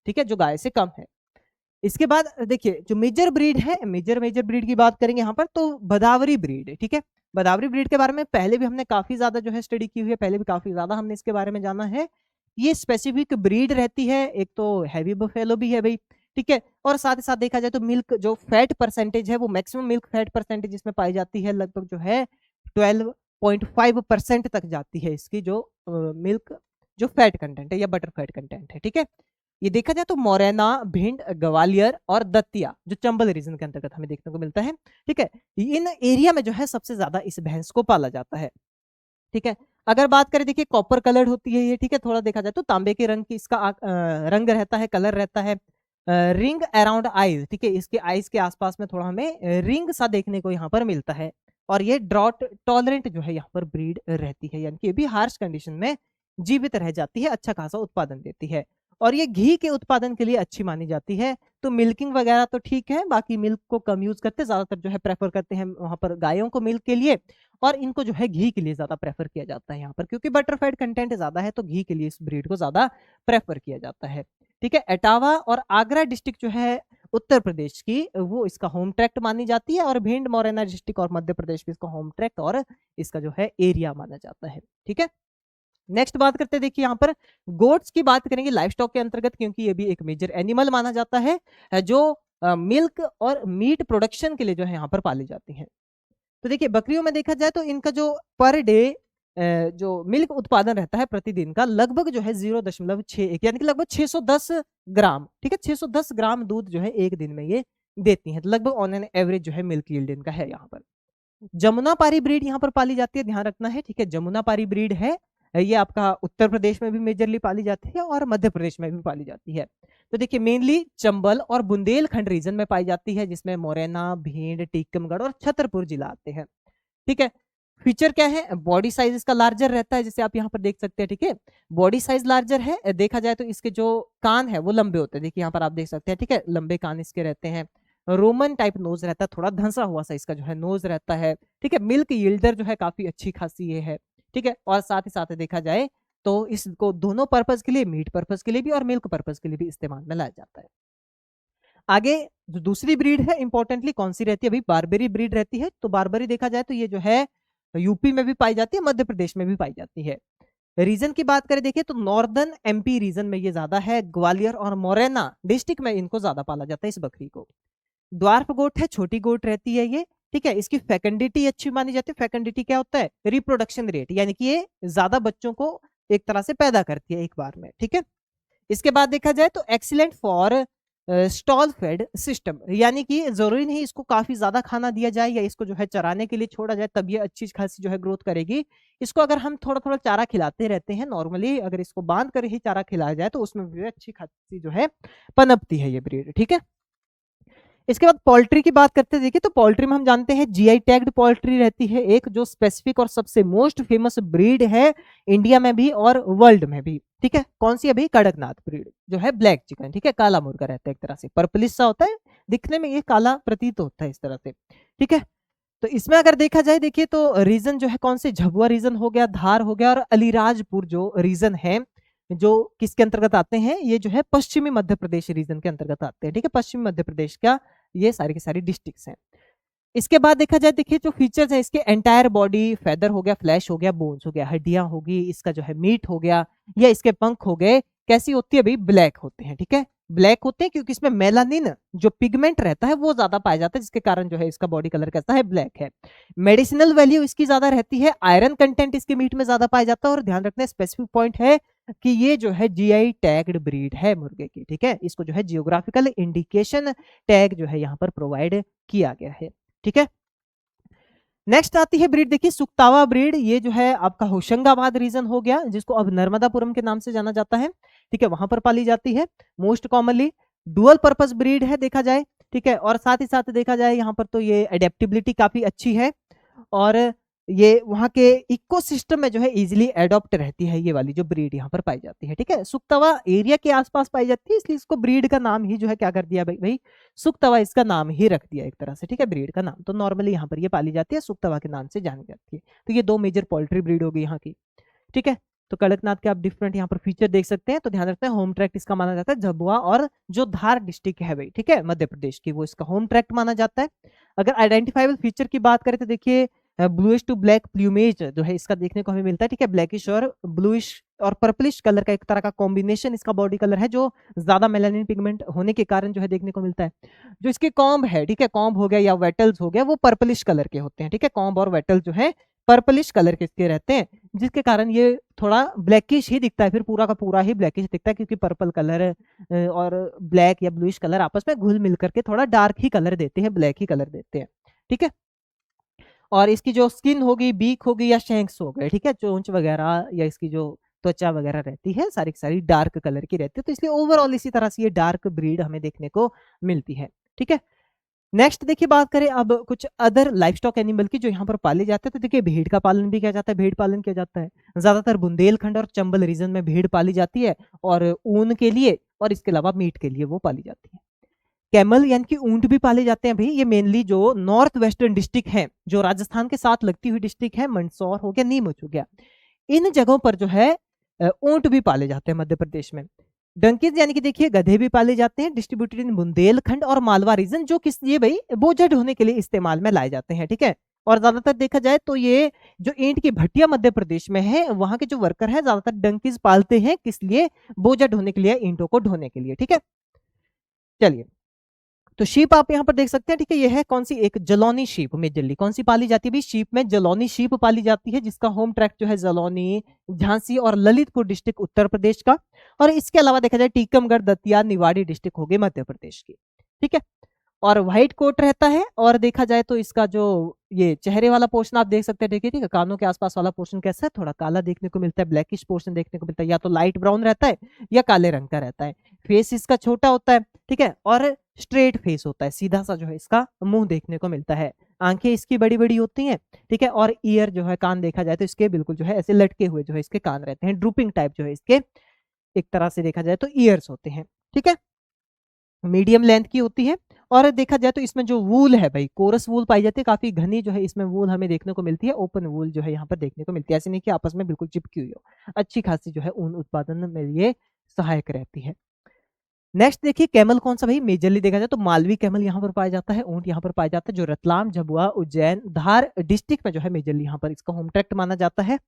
ठीक है, जो गाय से कम है। इसके बाद देखिए जो मेजर ब्रीड है, मेजर ब्रीड की बात करेंगे यहाँ पर, तो बदावरी ब्रीड है, ठीक है। बदावरी ब्रीड के बारे में पहले भी हमने काफी ज्यादा जो है स्टडी की हुई है, पहले भी काफी ज्यादा हमने इसके बारे में जाना है। ये स्पेसिफिक ब्रीड रहती है, एक तो हैवी बफेलो भी है भाई, ठीक है, और साथ ही साथ देखा जाए तो मिल्क जो फैट परसेंटेज है वो मैक्सिमम मिल्क फैट परसेंटेज इसमें पाई जाती है, लगभग जो है 12.5% तक जाती है इसकी जो मिल्क जो फैट कंटेंट है या बटर फैट कंटेंट है, ठीक है। ये देखा जाए तो मोरैना, भिंड, ग्वालियर और दतिया जो चंबल रीजन के अंतर्गत हमें देखने को मिलता है, ठीक है। इन एरिया में जो है सबसे ज्यादा इस भैंस को पाला जाता है, ठीक है। अगर बात करें देखिए कॉपर कलर्ड होती है ये, ठीक है, थोड़ा देखा जाए तो तांबे के रंग की इसका रंग रहता है, कलर रहता है, रिंग अराउंड आईज, ठीक है, इसके आईज के आसपास में थोड़ा हमें रिंग सा देखने को यहाँ पर मिलता है, और ये ड्रॉट टॉलरेंट जो है यहाँ पर ब्रीड रहती है, यानी कि ये भी हार्श कंडीशन में जीवित रह जाती है, अच्छा खासा उत्पादन देती है, और ये घी के उत्पादन के लिए अच्छी मानी जाती है। तो मिल्किंग वगैरह तो ठीक है, बाकी मिल्क को कम यूज करते हैं, ज्यादातर जो है प्रेफर करते हैं वहां पर गायों को मिल्क के लिए, और इनको जो है घी के लिए ज्यादा प्रेफर किया जाता है यहाँ पर, क्योंकि बटर फैट कंटेंट ज्यादा है तो घी के लिए इस ब्रीड को ज्यादा प्रेफर किया जाता है, ठीक है। एटावा और आगरा डिस्ट्रिक्ट जो है उत्तर प्रदेश की वो इसका होम ट्रैक्ट मानी जाती है, और भिंड, मोरैना डिस्ट्रिक्ट और मध्य प्रदेश में इसका होम ट्रैक्ट और इसका जो है एरिया माना जाता है, ठीक है। नेक्स्ट बात करते हैं देखिए यहाँ पर गोट्स की बात करेंगे लाइफ स्टॉक के अंतर्गत, क्योंकि ये भी एक मेजर एनिमल माना जाता है जो मिल्क और मीट प्रोडक्शन के लिए जो है यहाँ पर पाली जाती है। तो देखिए बकरियों में देखा जाए तो इनका जो पर डे जो मिल्क उत्पादन रहता है प्रतिदिन का लगभग जो है 0.61 यानी कि लगभग 610 ग्राम, ठीक है, 610 ग्राम दूध जो है एक दिन में ये देती हैं, तो लगभग ऑन एन एवरेज जो है मिल्क यील्ड इनका है यहाँ पर। जमुनापारी ब्रीड यहाँ पर पाली जाती है, ध्यान रखना है, ठीक है। जमुनापारी ब्रीड है, ये आपका उत्तर प्रदेश में भी मेजरली पाली जाती है और मध्य प्रदेश में भी पाली जाती है। तो देखिए मेनली चंबल और बुंदेलखंड रीजन में पाई जाती है, जिसमें मोरैना, भिंड, टीकमगढ़ और छतरपुर जिला आते हैं, ठीक है। फीचर क्या है, बॉडी साइज इसका लार्जर रहता है, जैसे आप यहाँ पर देख सकते हैं, ठीक है। बॉडी साइज लार्जर है, देखा जाए तो इसके जो कान है वो लंबे होते हैं, देखिए यहाँ पर आप देख सकते हैं, ठीक है, लंबे कान इसके रहते हैं। रोमन टाइप नोज रहता है, थोड़ा धंसा हुआ सा इसका जो है नोज रहता है, ठीक है। मिल्क यील्डर जो है काफी अच्छी खासी ये है, ठीक है। और साथ ही साथ देखा जाए तो इसको दोनों पर्पज के लिए, मीट पर्पज के लिए भी और मिल्क पर्पज के लिए भी इस्तेमाल में लाया जाता है। आगे जो दूसरी ब्रीड है इंपॉर्टेंटली कौन सी रहती है, अभी बारबेरी ब्रीड रहती है। तो बारबेरी देखा जाए तो ये जो है यूपी में भी पाई जाती है, मध्य प्रदेश में भी पाई जाती है। रीजन की बात करें देखिए तो नॉर्दर्न एमपी रीजन में ये ज्यादा है, ग्वालियर और मोरैना डिस्ट्रिक्ट में इनको ज्यादा पाला जाता है इस बकरी को। द्वार्फ गोट है, छोटी गोट रहती है ये, ठीक है। इसकी फैकेंडिटी अच्छी मानी जाती है। फैकेंडिटी क्या होता है, रिप्रोडक्शन रेट, यानी कि ये ज्यादा बच्चों को एक तरह से पैदा करती है एक बार में, ठीक है। इसके बाद देखा जाए तो excellent for stall fed system, यानी कि जरूरी नहीं इसको काफी ज्यादा खाना दिया जाए या इसको जो है चराने के लिए छोड़ा जाए तब ये अच्छी खासी जो है ग्रोथ करेगी। इसको अगर हम थोड़ा थोड़ा चारा खिलाते रहते हैं नॉर्मली, अगर इसको बांध कर ही चारा खिलाया जाए तो उसमें भी अच्छी खासी जो है पनपती है ये ब्रीड, ठीक है। इसके बाद पोल्ट्री की बात करते हैं, देखिए तो पोल्ट्री में हम जानते हैं जीआई टैग्ड पोल्ट्री रहती है एक, जो स्पेसिफिक और सबसे मोस्ट फेमस ब्रीड है इंडिया में भी और वर्ल्ड में भी, ठीक है। कौन सी अभी, कड़कनाथ ब्रीड जो है ब्लैक चिकन, ठीक है। काला मुर्गा रहता है एक तरह से, पर्पलिश सा होता है दिखने में, ये काला प्रतीत होता है इस तरह से, ठीक है। तो इसमें अगर देखा जाए देखिए तो रीजन जो है कौन से, झबुआ रीजन हो गया, धार हो गया और अलीराजपुर जो रीजन है, जो किसके अंतर्गत आते हैं, ये जो है पश्चिमी मध्य प्रदेश रीजन के अंतर्गत आते हैं, ठीक है। पश्चिमी मध्य प्रदेश का ये सारी की सारी डिस्ट्रिक्ट्स हैं। इसके बाद देखा जाए देखिए जो फीचर्स है इसके, एंटायर बॉडी, फेदर हो गया, फ्लैश हो गया, बोन्स हो गया, हड्डियां होगी, इसका जो है मीट हो गया या इसके पंख हो गए, कैसी होती है भाई, ब्लैक होते हैं, ठीक है। ब्लैक होते हैं क्योंकि इसमें मेलानिन जो पिगमेंट रहता है वो ज्यादा पाया जाता है, जिसके कारण जो है इसका बॉडी कलर कैसा है, ब्लैक है। मेडिसिनल वैल्यू इसकी ज्यादा रहती है, आयरन कंटेंट इसके मीट में ज्यादा पाया जाता है, और ध्यान रखना स्पेसिफिक पॉइंट है कि ये जो है जीआई टैग्ड ब्रीड है मुर्गे की, ठीक है। इसको जो है जियोग्राफिकल इंडिकेशन टैग जो है यहाँ पर प्रोवाइड किया गया है, ठीक है। नेक्स्ट आती है ब्रीड, देखिए सुक्तावा ब्रीड, ये जो है आपका होशंगाबाद रीजन हो गया, जिसको अब नर्मदापुरम के नाम से जाना जाता है, ठीक है, वहां पर पाली जाती है most commonly. Dual purpose breed है देखा जाए, ठीक है। और साथ ही साथ देखा जाए यहाँ पर तो ये एडेप्टेबिलिटी काफी अच्छी है, और ये वहाँ के इकोसिस्टम में जो है इजीली एडॉप्ट रहती है ये वाली जो ब्रीड यहाँ पर पाई जाती है, ठीक है। सुक्तवा एरिया के आसपास पाई जाती है, इसलिए इसको ब्रीड का नाम ही जो है क्या कर दिया भाई सुक्तवा, इसका नाम ही रख दिया एक तरह से, ठीक है, ब्रीड का नाम। तो नॉर्मली यहाँ पर ये पाली जाती है, सुक्तवा के नाम से जानी जाती है। तो ये दो मेजर पोल्ट्री ब्रीड होगी यहाँ की, ठीक है। तो कड़कनाथ के आप डिफरेंट यहाँ पर फीचर देख सकते हैं। तो ध्यान रखते हैं होम ट्रैक्ट इसका माना जाता है झबुआ और जो धार डिस्ट्रिक्ट है भाई, ठीक है, मध्य प्रदेश की, वो इसका होम ट्रैक्ट माना जाता है। अगर आइडेंटिफाइबल फीचर की बात करें तो देखिए ब्लूइश टू ब्लैक प्लूमेज जो है इसका देखने को हमें मिलता है, ठीक है। ब्लैकिश और ब्लूइश और पर्पलिश कलर का एक तरह का कॉम्बिनेशन इसका बॉडी कलर है, जो ज्यादा मेलानिन पिगमेंट होने के कारण जो है देखने को मिलता है। जो इसके कॉम्ब है, ठीक है, कॉम्ब हो गया या वेटल्स हो गया, वो पर्पलिश कलर के होते हैं, ठीक है। कॉम्ब और वेटल जो है पर्पलिश कलर के इसके रहते हैं, जिसके कारण ये थोड़ा ब्लैकिश ही दिखता है, फिर पूरा का पूरा ही ब्लैकिश दिखता है, क्योंकि पर्पल कलर और ब्लैक या ब्लूइश कलर आपस में घुल मिल करके थोड़ा डार्क ही कलर देते हैं, ब्लैक ही कलर देते हैं, ठीक है। और इसकी जो स्किन होगी, बीक होगी या शैंक्स हो गए, ठीक है, चोंच वगैरह या इसकी जो त्वचा वगैरह रहती है सारी की सारी डार्क कलर की रहती है। तो इसलिए ओवरऑल इसी तरह से ये डार्क ब्रीड हमें देखने को मिलती है, ठीक है। नेक्स्ट देखिए बात करें अब कुछ अदर लाइवस्टॉक एनिमल की जो यहाँ पर पाले जाते हैं। तो देखिए भेड़ का पालन भी किया जाता है, भेड़ पालन किया जाता है ज्यादातर बुंदेलखंड और चंबल रीजन में भेड़ पाली जाती है, और ऊन के लिए और इसके अलावा मीट के लिए वो पाली जाती है। कैमल यानी कि ऊंट भी पाले जाते हैं भाई, ये मेनली जो नॉर्थ वेस्टर्न डिस्ट्रिक्ट है, जो राजस्थान के साथ लगती हुई डिस्ट्रिक्ट है, मंदसौर हो गया, नीमच हो गया, इन जगहों पर जो है ऊंट भी पाले जाते हैं मध्य प्रदेश में। डंकीज यानी कि देखिए गधे भी पाले जाते हैं, डिस्ट्रीब्यूटेड इन बुंदेलखंड और मालवा रीजन, जो किस लिए भाई बोझा ढोने के लिए इस्तेमाल में लाए जाते हैं, ठीक है। और ज्यादातर देखा जाए तो ये जो ईंट की भट्टियां मध्य प्रदेश में है, वहां के जो वर्कर है ज्यादातर डंकीज पालते हैं, किस लिए, बोझा ढोने के लिए, ईंटों को ढोने के लिए, ठीक है। चलिए, तो शीप आप यहाँ पर देख सकते हैं, ठीक है, ये है कौन सी, एक जलौनी शीप मेजरली कौन सी पाली जाती है भी, शीप में जलौनी शीप पाली जाती है, जिसका होम ट्रैक्ट जो है जलौनी, झांसी और ललितपुर डिस्ट्रिक्ट उत्तर प्रदेश का। और इसके अलावा देखा जाए टीकमगढ़, दतिया, निवाड़ी डिस्ट्रिक्ट हो गए मध्य प्रदेश की, ठीक है। और व्हाइट कोट रहता है। और देखा जाए तो इसका जो ये चेहरे वाला पोर्शन आप देख सकते हैं, देखिए ठीक है, कानों के आसपास वाला पोर्शन कैसा है, थोड़ा काला देखने को मिलता है, ब्लैकिश पोर्शन देखने को मिलता है, या तो लाइट ब्राउन रहता है या काले रंग का रहता है। फेस इसका छोटा होता है, ठीक है, और स्ट्रेट फेस होता है, सीधा सा जो है इसका मुंह देखने को मिलता है। आंखें इसकी बड़ी बड़ी होती हैं, ठीक है, और ईयर जो है, कान देखा जाए तो इसके बिल्कुल जो है ऐसे लटके हुए जो है इसके कान रहते हैं, ड्रूपिंग टाइप जो है इसके एक तरह से देखा जाए तो ईयर्स होते हैं, ठीक है, मीडियम लेंथ की होती है। और देखा जाए तो इसमें जो वूल है भाई, कोरस वूल पाई जाती है, काफी घनी जो है इसमें वूल हमें देखने को मिलती है, ओपन वूल जो है यहाँ पर देखने को मिलती है, ऐसे नहीं कि आपस में बिल्कुल चिपकी हुई हो, अच्छी खासी जो है ऊन उत्पादन में ये सहायक रहती है। नेक्स्ट देखिए कैमल कौन सा भाई, मेजरली देखा जाए तो मालवी कैमल यहाँ पर पाया जाता है, ऊंट यहाँ पर पाया जाता है, जो रतलाम, झाबुआ, उज्जैन, धार डिस्ट्रिक्ट में जो है मेजरली यहाँ पर इसका होम ट्रैक्ट माना जाता है,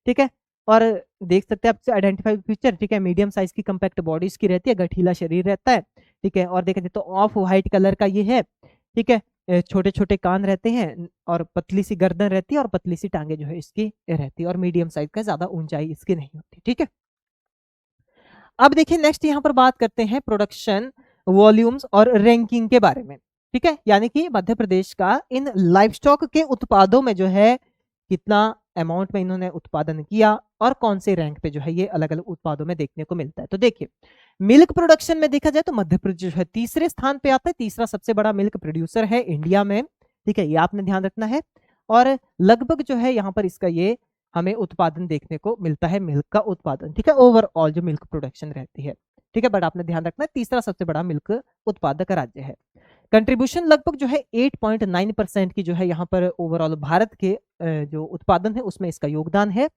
ठीक है। और देख सकते हैं आप आइडेंटिफाई फीचर, ठीक है, मीडियम साइज की कंपैक्ट बॉडी इसकी रहती है, गठीला शरीर रहता है, ठीक है। और देखा जाए तो ऑफ व्हाइट कलर का ये है, ठीक है, छोटे छोटे कान रहते हैं और पतली सी गर्दन रहती है और पतली सी टांगे जो है इसकी रहती है, और मीडियम साइज का, ज्यादा ऊंचाई इसकी नहीं होती, ठीक है। अब देखिए नेक्स्ट यहाँ पर बात करते हैं प्रोडक्शन वॉल्यूम्स और रैंकिंग के बारे में, ठीक है, यानी कि मध्य प्रदेश का इन लाइवस्टॉक के उत्पादों में जो है कितना अमाउंट में इन्होंने उत्पादन किया और कौन से रैंक पे जो है ये अलग अलग उत्पादों में देखने को मिलता है। तो देखिए मिल्क प्रोडक्शन में देखा जाए तो मध्य प्रदेश जो है तीसरे स्थान पे आता है, तीसरा सबसे बड़ा मिल्क प्रोड्यूसर है इंडिया में, ठीक है, ये आपने ध्यान रखना है। और लगभग जो है यहाँ पर इसका ये हमें उत्पादन देखने को मिलता है, मिल्क का उत्पादन, ठीक है, ओवरऑल जो मिल्क प्रोडक्शन रहती है, ठीक है, बट आपने ध्यान रखना है तीसरा सबसे बड़ा मिल्क उत्पादक राज्य है। कंट्रीब्यूशन लगभग जो है 8.9% की जो है यहाँ पर ओवरऑल भारत के जो उत्पादन है उसमें इसका योगदान है।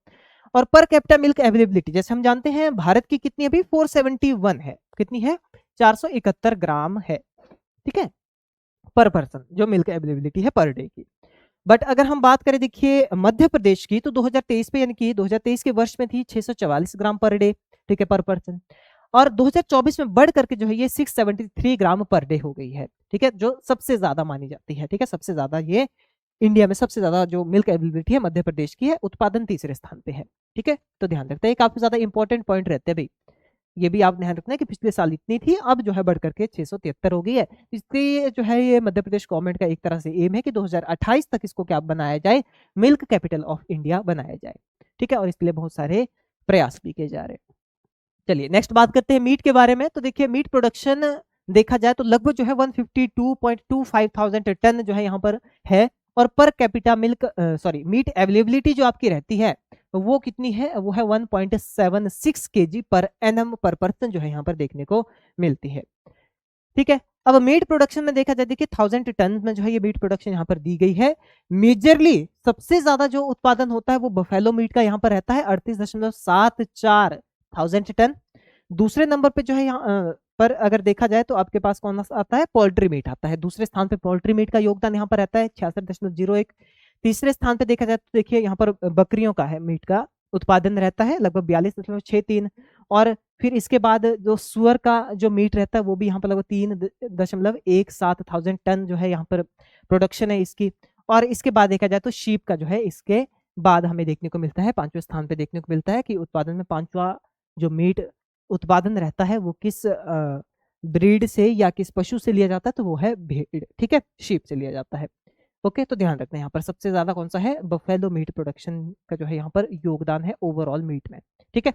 और पर कैपिटा मिल्क अवेलेबिलिटी जैसे हम जानते हैं भारत की कितनी अभी 471 है, कितनी है 471 ग्राम है, ठीक है, पर पर्सन जो मिल्क अवेलेबिलिटी है पर डे की। बट अगर हम बात करें देखिए मध्य प्रदेश की तो 2023 पे यानी कि 2023 के वर्ष में थी 644 ग्राम पर डे, ठीक है, पर पर्सन। और 2024 में बढ़ करके जो है ये 673 ग्राम पर डे हो गई है, ठीक है, जो सबसे ज्यादा मानी जाती है, ठीक है, सबसे ज्यादा ये इंडिया में सबसे ज्यादा जो मिल्क अवेलेबिलिटी है मध्य प्रदेश की है, उत्पादन तीसरे स्थान पे है, ठीक है। तो ध्यान रखते हैं काफी ज्यादा इंपॉर्टेंट पॉइंट रहते हैं भाई, ये भी आप ध्यान रखना है कि पिछले साल इतनी थी अब जो है बढ़ करके 673 हो गई है। इसलिए जो है ये मध्य प्रदेश गवर्नमेंट का एक तरह से एम है कि 2028 तक इसको क्या बनाया जाए, मिल्क कैपिटल ऑफ इंडिया बनाया जाए, ठीक है, और इसके लिए बहुत सारे प्रयास भी किए जा रहे हैं। चलिए नेक्स्ट बात करते हैं मीट के बारे में। तो देखिए मीट प्रोडक्शन देखा जाए तो लगभग जो है 152.25 थाउजेंड टन जो है यहाँ पर है। और per capita milk sorry meat availability जो आपकी रहती है वो कितनी है, वो है 1.76 केजी पर एनम पर पर्सन जो है यहाँ पर देखने को मिलती है, ठीक है। अब मीट प्रोडक्शन में देखा जाए देखिए 1000 टन में जो है ये मीट प्रोडक्शन यहाँ पर दी गई है। मेजरली सबसे ज्यादा जो उत्पादन होता है वो बफेलो मीट का यहाँ पर रहता है 38.74 थाउजेंड टन। दूसरे नंबर पे जो है यहाँ पर अगर देखा जाए तो आपके पास कौन सा आता है, पोल्ट्री मीट आता है, दूसरे स्थान पे पोल्ट्री मीट का योगदान यहाँ पर रहता है 66.01। तीसरे स्थान पे देखा जाए तो देखिए यहाँ पर बकरियों का है मीट का उत्पादन रहता है लगभग 42.63। और फिर इसके बाद जो सुअर का जो मीट रहता है वो भी यहाँ पर लगभग 3.17 थाउजेंड टन जो है यहाँ पर प्रोडक्शन है इसकी। और इसके बाद देखा जाए तो शीप का जो है इसके बाद हमें देखने को मिलता है, पांचवें स्थान पे देखने को मिलता है कि उत्पादन में पांचवा जो मीट उत्पादन रहता है वो किस ब्रीड से या किस पशु से लिया जाता है, तो वो है भेड़, ठीक है, शीप से लिया जाता है। ओके, तो ध्यान रखना है यहाँ पर सबसे ज्यादा कौन सा है, बफेलो मीट प्रोडक्शन का जो है यहाँ पर योगदान है ओवरऑल मीट में, ठीक है।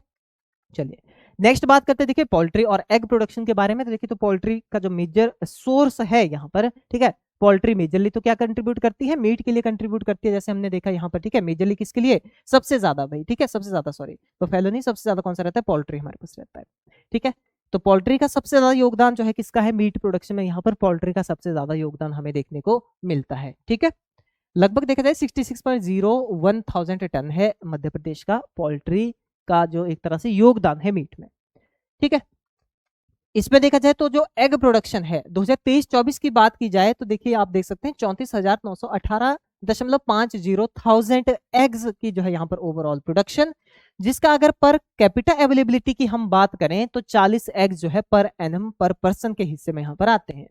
चलिए नेक्स्ट बात करते हैं देखिए पोल्ट्री और एग प्रोडक्शन के बारे में। तो देखिए तो पोल्ट्री का जो मेजर सोर्स है यहाँ पर, ठीक है, पोल्ट्री मेजरली तो क्या कंट्रीब्यूट करती है, मीट के लिए कंट्रीब्यूट करती है, जैसे हमने देखा यहाँ पर, ठीक है, मेजरली किसके लिए, सबसे ज्यादा भाई, ठीक है, सबसे ज्यादा सॉरी तो फैलो नहीं, सबसे ज्यादा कौन सा रहता है, पोल्ट्री हमारे पास रहता है, ठीक है। तो पोल्ट्री का सबसे ज्यादा योगदान जो है किसका है, मीट प्रोडक्शन में यहाँ पर पोल्ट्री का सबसे ज्यादा योगदान हमें देखने को मिलता है, ठीक है। लगभग देखा जाए 66.01 थाउजेंड टन है मध्य प्रदेश का पोल्ट्री का जो एक तरह से योगदान है मीट में, ठीक है। इसमें देखा जाए तो जो एग प्रोडक्शन है 2023-24 की बात की जाए तो देखिए आप देख सकते हैं 34,918.50 थाउजेंड एग्स की जो है यहाँ पर ओवरऑल प्रोडक्शन, जिसका अगर पर कैपिटा अवेलेबिलिटी की हम बात करें तो 40 एग्स जो है पर एनम पर पर्सन के हिस्से में यहाँ पर आते हैं।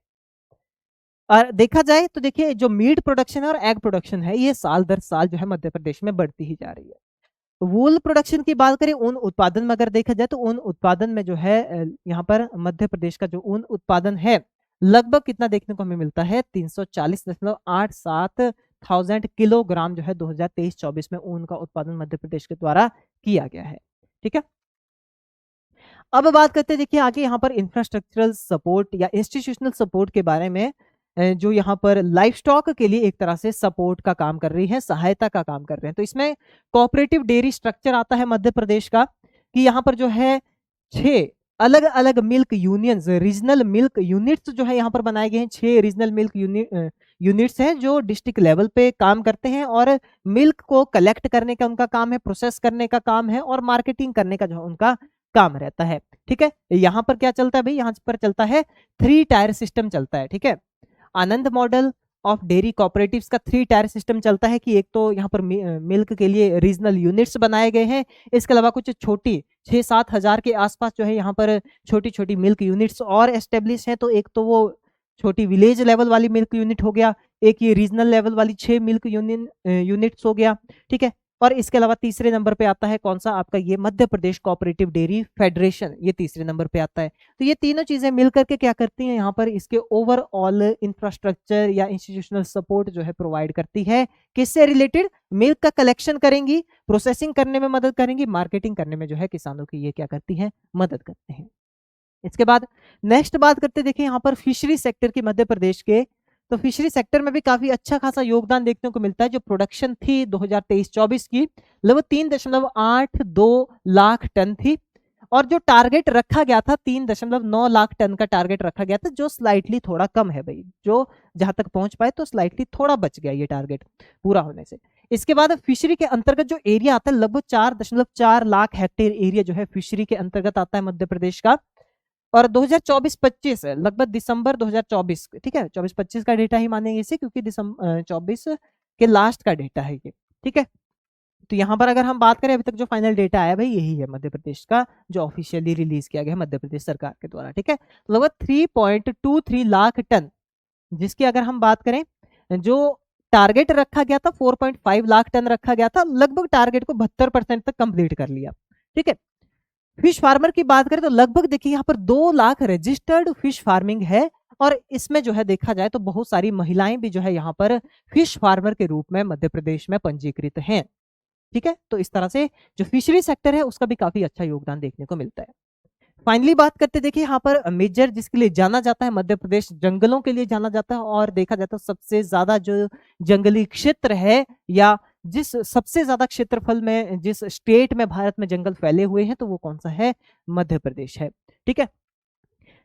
और देखा जाए तो देखिए जो मीट प्रोडक्शन है और एग प्रोडक्शन है ये साल दर साल जो है मध्य प्रदेश में बढ़ती ही जा रही है। वूल प्रोडक्शन की बात करें, ऊन उत्पादन में अगर देखा जाए तो ऊन उत्पादन में जो है यहाँ पर मध्य प्रदेश का जो ऊन उत्पादन है लगभग कितना देखने को हमें मिलता है 340.87 थाउजेंड किलोग्राम जो है 2023-24 में ऊन का उत्पादन मध्य प्रदेश के द्वारा किया गया है। ठीक है, अब बात करते हैं देखिए आगे यहाँ पर इंफ्रास्ट्रक्चरल सपोर्ट या इंस्टीट्यूशनल सपोर्ट के बारे में, जो यहाँ पर लाइफ स्टॉक के लिए एक तरह से सपोर्ट का काम कर रही है, सहायता का काम कर रहे हैं। तो इसमें कोऑपरेटिव डेयरी स्ट्रक्चर आता है मध्य प्रदेश का, कि यहाँ पर जो है 6 अलग अलग milk unions, regional milk units जो है यहाँ पर बनाए गए हैं। 6 रीजनल मिल्क यूनिट्स हैं जो डिस्ट्रिक्ट लेवल पे काम करते हैं और मिल्क को कलेक्ट करने का उनका काम है, प्रोसेस करने का काम है और मार्केटिंग करने का जो उनका काम रहता है। ठीक है, यहाँ पर क्या चलता है भाई, यहाँ पर चलता है 3 टायर सिस्टम चलता है। ठीक है, आनंद मॉडल ऑफ डेयरी कोऑपरेटिव्स का 3 टायर सिस्टम चलता है, कि एक तो यहाँ पर मिल्क के लिए रीजनल यूनिट्स बनाए गए हैं, इसके अलावा कुछ छोटी 6-7 हजार के आसपास जो है यहाँ पर छोटी छोटी मिल्क यूनिट्स और एस्टेब्लिश है। तो एक तो वो छोटी विलेज लेवल वाली मिल्क यूनिट हो गया, एक ये रीजनल लेवल वाली 6 मिल्क यूनिट्स हो गया। ठीक है, और इसके अलावा तीसरे नंबर पे आता है कौन सा, आपका ये Madhya Pradesh cooperative dairy federation, ये तीसरे नंबर पे आता है। तो ये तीनों चीजें मिलकर के क्या करती हैं, यहाँ पर इसके ओवरऑल इंफ्रास्ट्रक्चर या इंस्टीट्यूशनल सपोर्ट जो है प्रोवाइड करती है। किससे रिलेटेड, मिल्क का कलेक्शन करेंगी, प्रोसेसिंग करने में मदद करेंगी, मार्केटिंग करने में जो है किसानों की ये क्या करती है, मदद करते हैं। इसके बाद नेक्स्ट बात करते देखिए यहाँ पर फिशरी सेक्टर की मध्य प्रदेश के, तो फिशरी सेक्टर में भी काफी अच्छा खासा योगदान देखने को मिलता है। जो प्रोडक्शन थी 2023-24 की लगभग 3.82 लाख टन थी, और जो टारगेट रखा गया था 3.9 लाख टन का टारगेट रखा गया था, जो स्लाइटली थोड़ा कम है भाई, जो जहां तक पहुंच पाए तो स्लाइटली थोड़ा बच गया ये टारगेट पूरा होने से। इसके बाद फिशरी के अंतर्गत जो एरिया आता है लगभग 4.4 लाख हेक्टेयर एरिया जो है फिशरी के अंतर्गत आता है मध्य प्रदेश का। और 2024-25 लगभग दिसंबर 2024, ठीक है 24-25 का डेटा ही मानेंगे इसे, क्योंकि दिसंबर 24 के लास्ट का डेटा है ये। ठीक है, तो यहाँ पर अगर हम बात करें अभी तक जो फाइनल डेटा आया भाई यही है मध्य प्रदेश का, जो ऑफिशियली रिलीज किया गया है मध्य प्रदेश सरकार के द्वारा। ठीक है, लगभग 3.23 लाख टन, जिसकी अगर हम बात करें, जो टारगेट रखा गया था 4.5 लाख टन रखा गया था, लगभग टारगेट को 72% तक कंप्लीट कर लिया। ठीक है, फिश फार्मर की बात करें तो लगभग देखिए यहाँ पर 2 लाख रजिस्टर्ड फिश फार्मिंग है, और इसमें जो है देखा जाए तो बहुत सारी महिलाएं भी जो है यहाँ पर फिश फार्मर के रूप में मध्य प्रदेश में पंजीकृत हैं। ठीक है, तो इस तरह से जो फिशरी सेक्टर है उसका भी काफी अच्छा योगदान देखने को मिलता है। फाइनली बात करते देखिए यहाँ पर मेजर जिसके लिए जाना जाता है मध्य प्रदेश, जंगलों के लिए जाना जाता है, और देखा जाता है सबसे ज्यादा जो जंगली क्षेत्र है या जिस सबसे ज्यादा क्षेत्रफल में जिस स्टेट में भारत में जंगल फैले हुए हैं तो वो कौन सा है, मध्य प्रदेश है। ठीक है,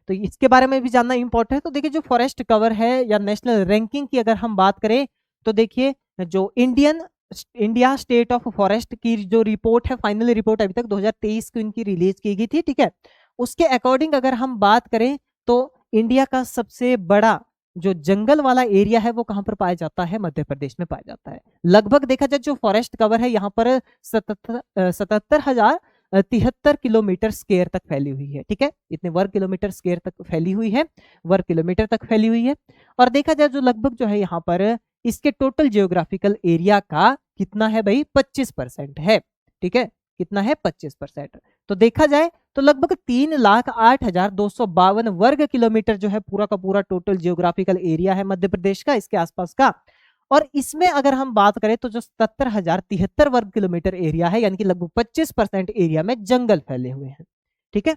तो इसके बारे में भी जानना इंपॉर्टेंट है। तो देखिए जो फॉरेस्ट कवर है या नेशनल रैंकिंग की अगर हम बात करें तो देखिए जो इंडिया स्टेट ऑफ फॉरेस्ट की जो रिपोर्ट है, फाइनल रिपोर्ट अभी तक 2023 को इनकी रिलीज की गई थी। ठीक है, उसके अकॉर्डिंग अगर हम बात करें तो इंडिया का सबसे बड़ा जो जंगल वाला एरिया है वो कहां पर पाया जाता है, मध्य प्रदेश में पाया जाता है। लगभग देखा जाए जो फॉरेस्ट कवर है यहाँ पर 77,073 किलोमीटर स्क्वायर तक फैली हुई है। ठीक है, इतने वर्ग किलोमीटर स्क्वायर तक फैली हुई है, वर्ग किलोमीटर तक फैली हुई है। और देखा जाए जो लगभग जो है यहाँ पर इसके टोटल जियोग्राफिकल एरिया का कितना है भाई, 25% है। ठीक है, कितना है, 25%। तो देखा जाए तो लगभग 3,08,252 वर्ग किलोमीटर जो है पूरा का पूरा टोटल जियोग्राफिकल एरिया है मध्य प्रदेश का, इसके आसपास का। और इसमें अगर हम बात करें तो जो 77,073 वर्ग किलोमीटर एरिया है, यानी कि लगभग 25% एरिया में जंगल फैले हुए हैं। ठीक है,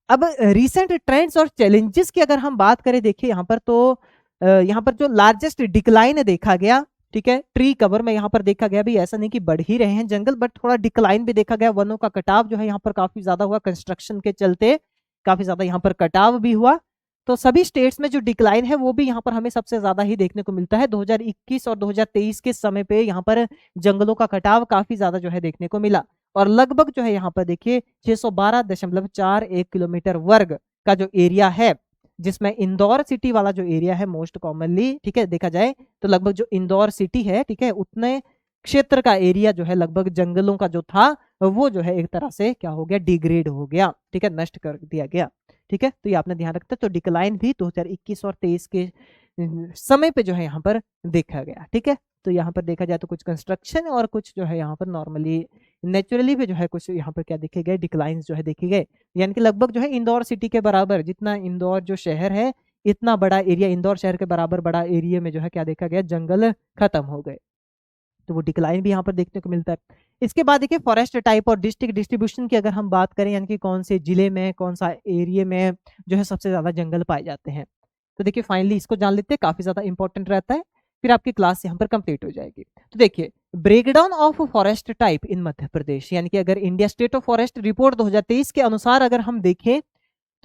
अब रीसेंट ट्रेंड्स और चैलेंजेस की अगर हम बात करें, देखिए यहाँ पर तो यहाँ पर जो लार्जेस्ट डिक्लाइन देखा गया, ठीक है, ट्री कवर में यहाँ पर देखा गया भी, ऐसा नहीं कि बढ़ ही रहे हैं जंगल, बट थोड़ा डिक्लाइन भी देखा गया। वनों का कटाव जो है यहाँ पर काफी ज्यादा हुआ, कंस्ट्रक्शन के चलते काफी ज्यादा यहाँ पर कटाव भी हुआ। तो सभी स्टेट्स में जो डिक्लाइन है वो भी यहाँ पर हमें सबसे ज्यादा ही देखने को मिलता है। 2021 और 2023 के समय पे यहाँ पर जंगलों का कटाव काफी ज्यादा जो है देखने को मिला, और लगभग जो है यहाँ पर देखिए 612.41 किलोमीटर वर्ग का जो एरिया है, जिसमें इंदौर सिटी वाला जो एरिया है मोस्ट कॉमनली, ठीक है, देखा जाए तो लगभग जो इंदौर सिटी है, ठीक है, उतने क्षेत्र का एरिया जो है लगभग जंगलों का जो था वो जो है एक तरह से क्या हो गया, डिग्रेड हो गया। ठीक है, नष्ट कर दिया गया। ठीक है, तो ये आपने ध्यान रखते, तो डिक्लाइन भी 2021 और 23 के समय पे जो है यहाँ पर देखा गया। ठीक है, तो यहाँ पर देखा जाए तो कुछ कंस्ट्रक्शन और कुछ जो है यहाँ पर नॉर्मली नेचुरली भी जो है कुछ यहाँ पर क्या देखे गए, डिक्लाइंस जो है देखे गए, यानी कि लगभग जो है इंदौर सिटी के बराबर, जितना इंदौर जो शहर है इतना बड़ा एरिया, इंदौर शहर के बराबर बड़ा एरिया में जो है क्या देखा गया, जंगल खत्म हो गए। तो वो डिक्लाइन भी यहाँ पर देखने को मिलता है। इसके बाद देखिए फॉरेस्ट टाइप और डिस्ट्रिक्ट डिस्ट्रीब्यूशन की अगर हम बात करें, यानी कि कौन से जिले में, कौन सा एरिया में जो है सबसे ज्यादा जंगल पाए जाते हैं, तो देखिए फाइनली इसको जान लेते हैं, काफी ज्यादा इंपॉर्टेंट रहता है, फिर आपकी क्लास यहाँ पर कंप्लीट हो जाएगी। तो देखिए breakdown of forest type in Madhya Pradesh, यानी कि अगर India state of forest report 2023 के अनुसार अगर हम देखें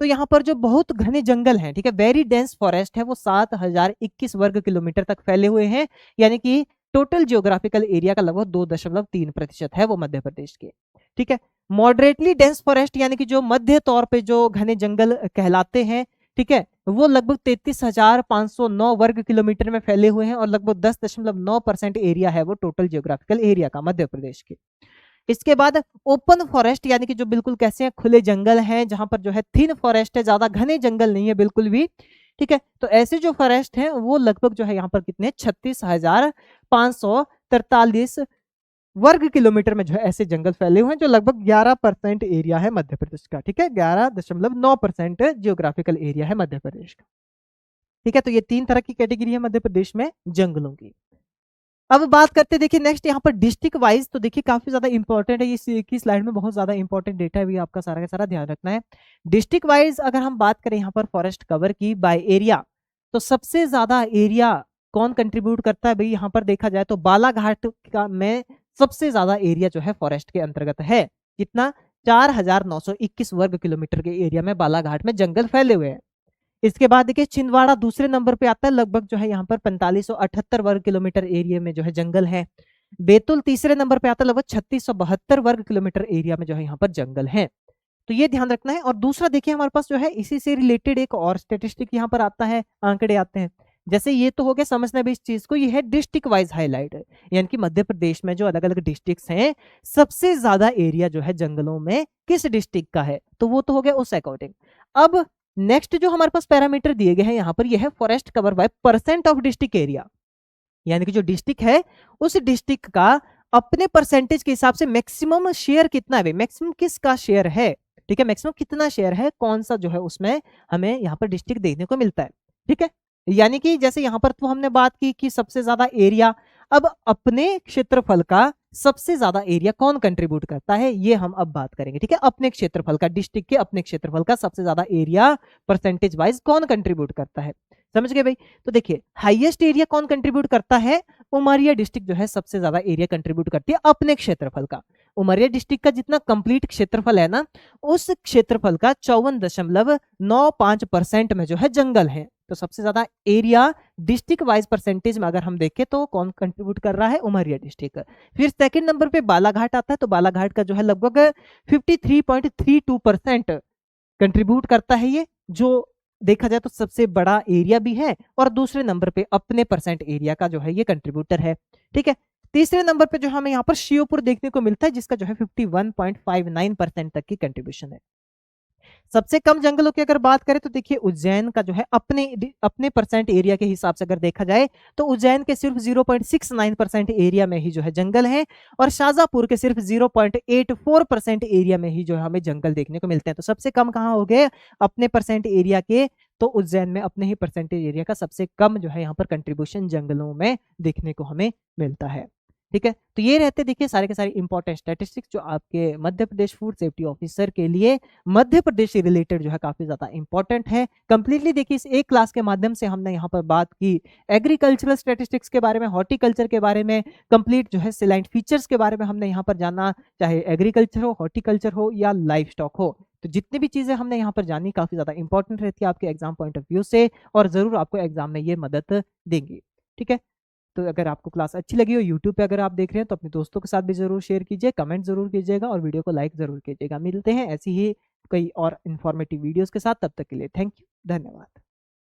तो यहाँ पर जो बहुत घने जंगल हैं, ठीक है, वेरी डेंस फॉरेस्ट है, वो 7021 वर्ग किलोमीटर तक फैले हुए हैं, यानी कि टोटल जियोग्राफिकल एरिया का लगभग 2.3% है वो मध्य प्रदेश के। ठीक है, मॉडरेटली डेंस फॉरेस्ट यानी कि जो मध्य तौर पे जो घने जंगल कहलाते हैं, ठीक है, वो लगभग 33,509 वर्ग किलोमीटर में फैले हुए हैं और लगभग 10.9% एरिया है वो टोटल जियोग्राफिकल एरिया का मध्य प्रदेश के। इसके बाद ओपन फॉरेस्ट यानी कि जो बिल्कुल कैसे हैं, खुले जंगल हैं, जहां पर जो है थिन फॉरेस्ट है, ज्यादा घने जंगल नहीं है बिल्कुल भी। ठीक है, तो ऐसे जो फॉरेस्ट हैं वो लगभग जो है यहाँ पर कितने 36,543 वर्ग किलोमीटर में जो है ऐसे जंगल फैले हुए हैं, जो लगभग 11% एरिया है मध्य प्रदेश का। ठीक है, 11.9% जियोग्राफिकल एरिया है मध्य प्रदेश का। ठीक है, तो ये 3 तरह की कैटेगरी है मध्य प्रदेश में जंगलों की। अब बात करते हैं, देखिए नेक्स्ट यहाँ पर डिस्ट्रिक्ट वाइज, तो देखिए काफी ज्यादा इंपॉर्टेंट है, इस की स्लाइड में बहुत ज्यादा इंपॉर्टेंट डेटा है, भी आपका सारा का सारा ध्यान रखना है। डिस्ट्रिक्ट वाइज अगर हम बात करें यहाँ पर फॉरेस्ट कवर की बाय एरिया, तो सबसे ज्यादा एरिया कौन कंट्रीब्यूट करता है भाई, यहाँ पर देखा जाए तो बालाघाट का में सबसे ज्यादा एरिया जो है फॉरेस्ट के अंतर्गत है। कितना, 4,921 वर्ग किलोमीटर के एरिया में बालाघाट में जंगल फैले हुए हैं। इसके बाद देखिए छिंदवाड़ा दूसरे नंबर पे आता है, लगभग जो है यहाँ पर 4578 वर्ग किलोमीटर एरिया में जो है जंगल है। बैतूल तीसरे नंबर पे आता है, लगभग 3672 वर्ग किलोमीटर एरिया में जो है यहाँ पर जंगल है। तो ये ध्यान रखना है। और दूसरा देखिए हमारे पास जो है इसी से रिलेटेड एक और स्टेटिस्टिक यहाँ पर आता है, आंकड़े आते हैं। जैसे ये तो हो गया समझना भी इस चीज को, ये है डिस्ट्रिक्ट वाइज हाईलाइट, यानी कि मध्य प्रदेश में जो अलग अलग डिस्ट्रिक्ट्स हैं, सबसे ज्यादा एरिया जो है जंगलों में किस डिस्ट्रिक्ट का है, तो वो तो हो गया उस अकॉर्डिंग। अब नेक्स्ट जो हमारे पास पैरामीटर दिए गए हैं यहाँ पर, यह है forest cover by percent of district area, यानी कि जो डिस्ट्रिक्ट है उस डिस्ट्रिक्ट का अपने परसेंटेज के हिसाब से मैक्सिमम शेयर कितना है, मैक्सिमम किसका शेयर है। ठीक है, मैक्सिमम कितना शेयर है, कौन सा जो है उसमें हमें यहाँ पर डिस्ट्रिक्ट देखने को मिलता है। ठीक है, यानी कि जैसे यहाँ पर तो हमने बात की कि सबसे ज्यादा एरिया, अब अपने क्षेत्रफल का सबसे ज्यादा एरिया कौन कंट्रीब्यूट करता है, ये हम अब बात करेंगे। ठीक है, अपने क्षेत्रफल का, डिस्ट्रिक्ट के अपने क्षेत्रफल का सबसे ज्यादा एरिया परसेंटेज वाइज कौन कंट्रीब्यूट करता है, समझ गए भाई। तो देखिए हाईएस्ट एरिया कौन कंट्रीब्यूट करता है, उमरिया डिस्ट्रिक्ट जो है सबसे ज्यादा एरिया कंट्रीब्यूट करती है अपने क्षेत्रफल का। उमरिया डिस्ट्रिक्ट का जितना कंप्लीट क्षेत्रफल है ना, उस क्षेत्रफल का 54.95% में जो है जंगल है। तो सबसे ज्यादा एरिया डिस्ट्रिक्ट वाइज परसेंटेज में अगर हम देखें तो कौन कंट्रीब्यूट कर रहा है, उमरिया डिस्ट्रिक्ट। फिर सेकंड नंबर पे बालाघाट आता है, तो बालाघाट का जो है लगभग 53.32% कंट्रीब्यूट करता है ये, जो देखा जाए तो सबसे बड़ा एरिया भी है, और दूसरे नंबर पे अपने परसेंट एरिया का जो है ये कंट्रीब्यूटर है। ठीक है, तीसरे नंबर पे जो हमें यहाँ पर श्योपुर देखने को मिलता है, जिसका जो है 51.59% तक की कंट्रीब्यूशन है। सबसे कम जंगलों की अगर बात करें तो देखिए उज्जैन का जो है अपने परसेंट एरिया के हिसाब से अगर देखा जाए तो उज्जैन के सिर्फ 0.69% एरिया में ही जो है जंगल है, और शाहजहांपुर के सिर्फ 0.84% एरिया में ही जो है हमें जंगल देखने को मिलते हैं। तो सबसे कम कहाँ हो गए, अपने परसेंट एरिया के, तो उज्जैन में अपने ही परसेंटेज एरिया का सबसे कम जो है यहाँ पर कंट्रीब्यूशन जंगलों में देखने को हमें मिलता है। ठीक है, तो ये रहते देखिए सारे के सारे इंपॉर्टेंट स्टैटिस्टिक्स जो आपके Madhya Pradesh food safety officer के लिए मध्य प्रदेश से रिलेटेड जो है काफी ज्यादा इंपॉर्टेंट है। कंप्लीटली देखिए इस एक क्लास के माध्यम से हमने यहाँ पर बात की एग्रीकल्चरल स्टैटिस्टिक्स के बारे में, हॉर्टिकल्चर के बारे में, कंप्लीट जो है सैलाइड फीचर्स के बारे में हमने यहाँ पर जाना, चाहे एग्रीकल्चर हो, हॉर्टिकल्चर हो या लाइफ स्टॉक हो। तो जितनी भी चीजें हमने यहाँ पर जानी काफी ज्यादा इंपॉर्टेंट रहती है आपके एग्जाम पॉइंट ऑफ व्यू से, और जरूर आपको एग्जाम में ये मदद देंगी। ठीक है, तो अगर आपको क्लास अच्छी लगी हो, यूट्यूब पे अगर आप देख रहे हैं तो अपने दोस्तों के साथ भी जरूर शेयर कीजिए, कमेंट जरूर कीजिएगा और वीडियो को लाइक जरूर कीजिएगा। मिलते हैं ऐसी ही कई और इन्फॉर्मेटिव वीडियोस के साथ, तब तक के लिए थैंक यू, धन्यवाद।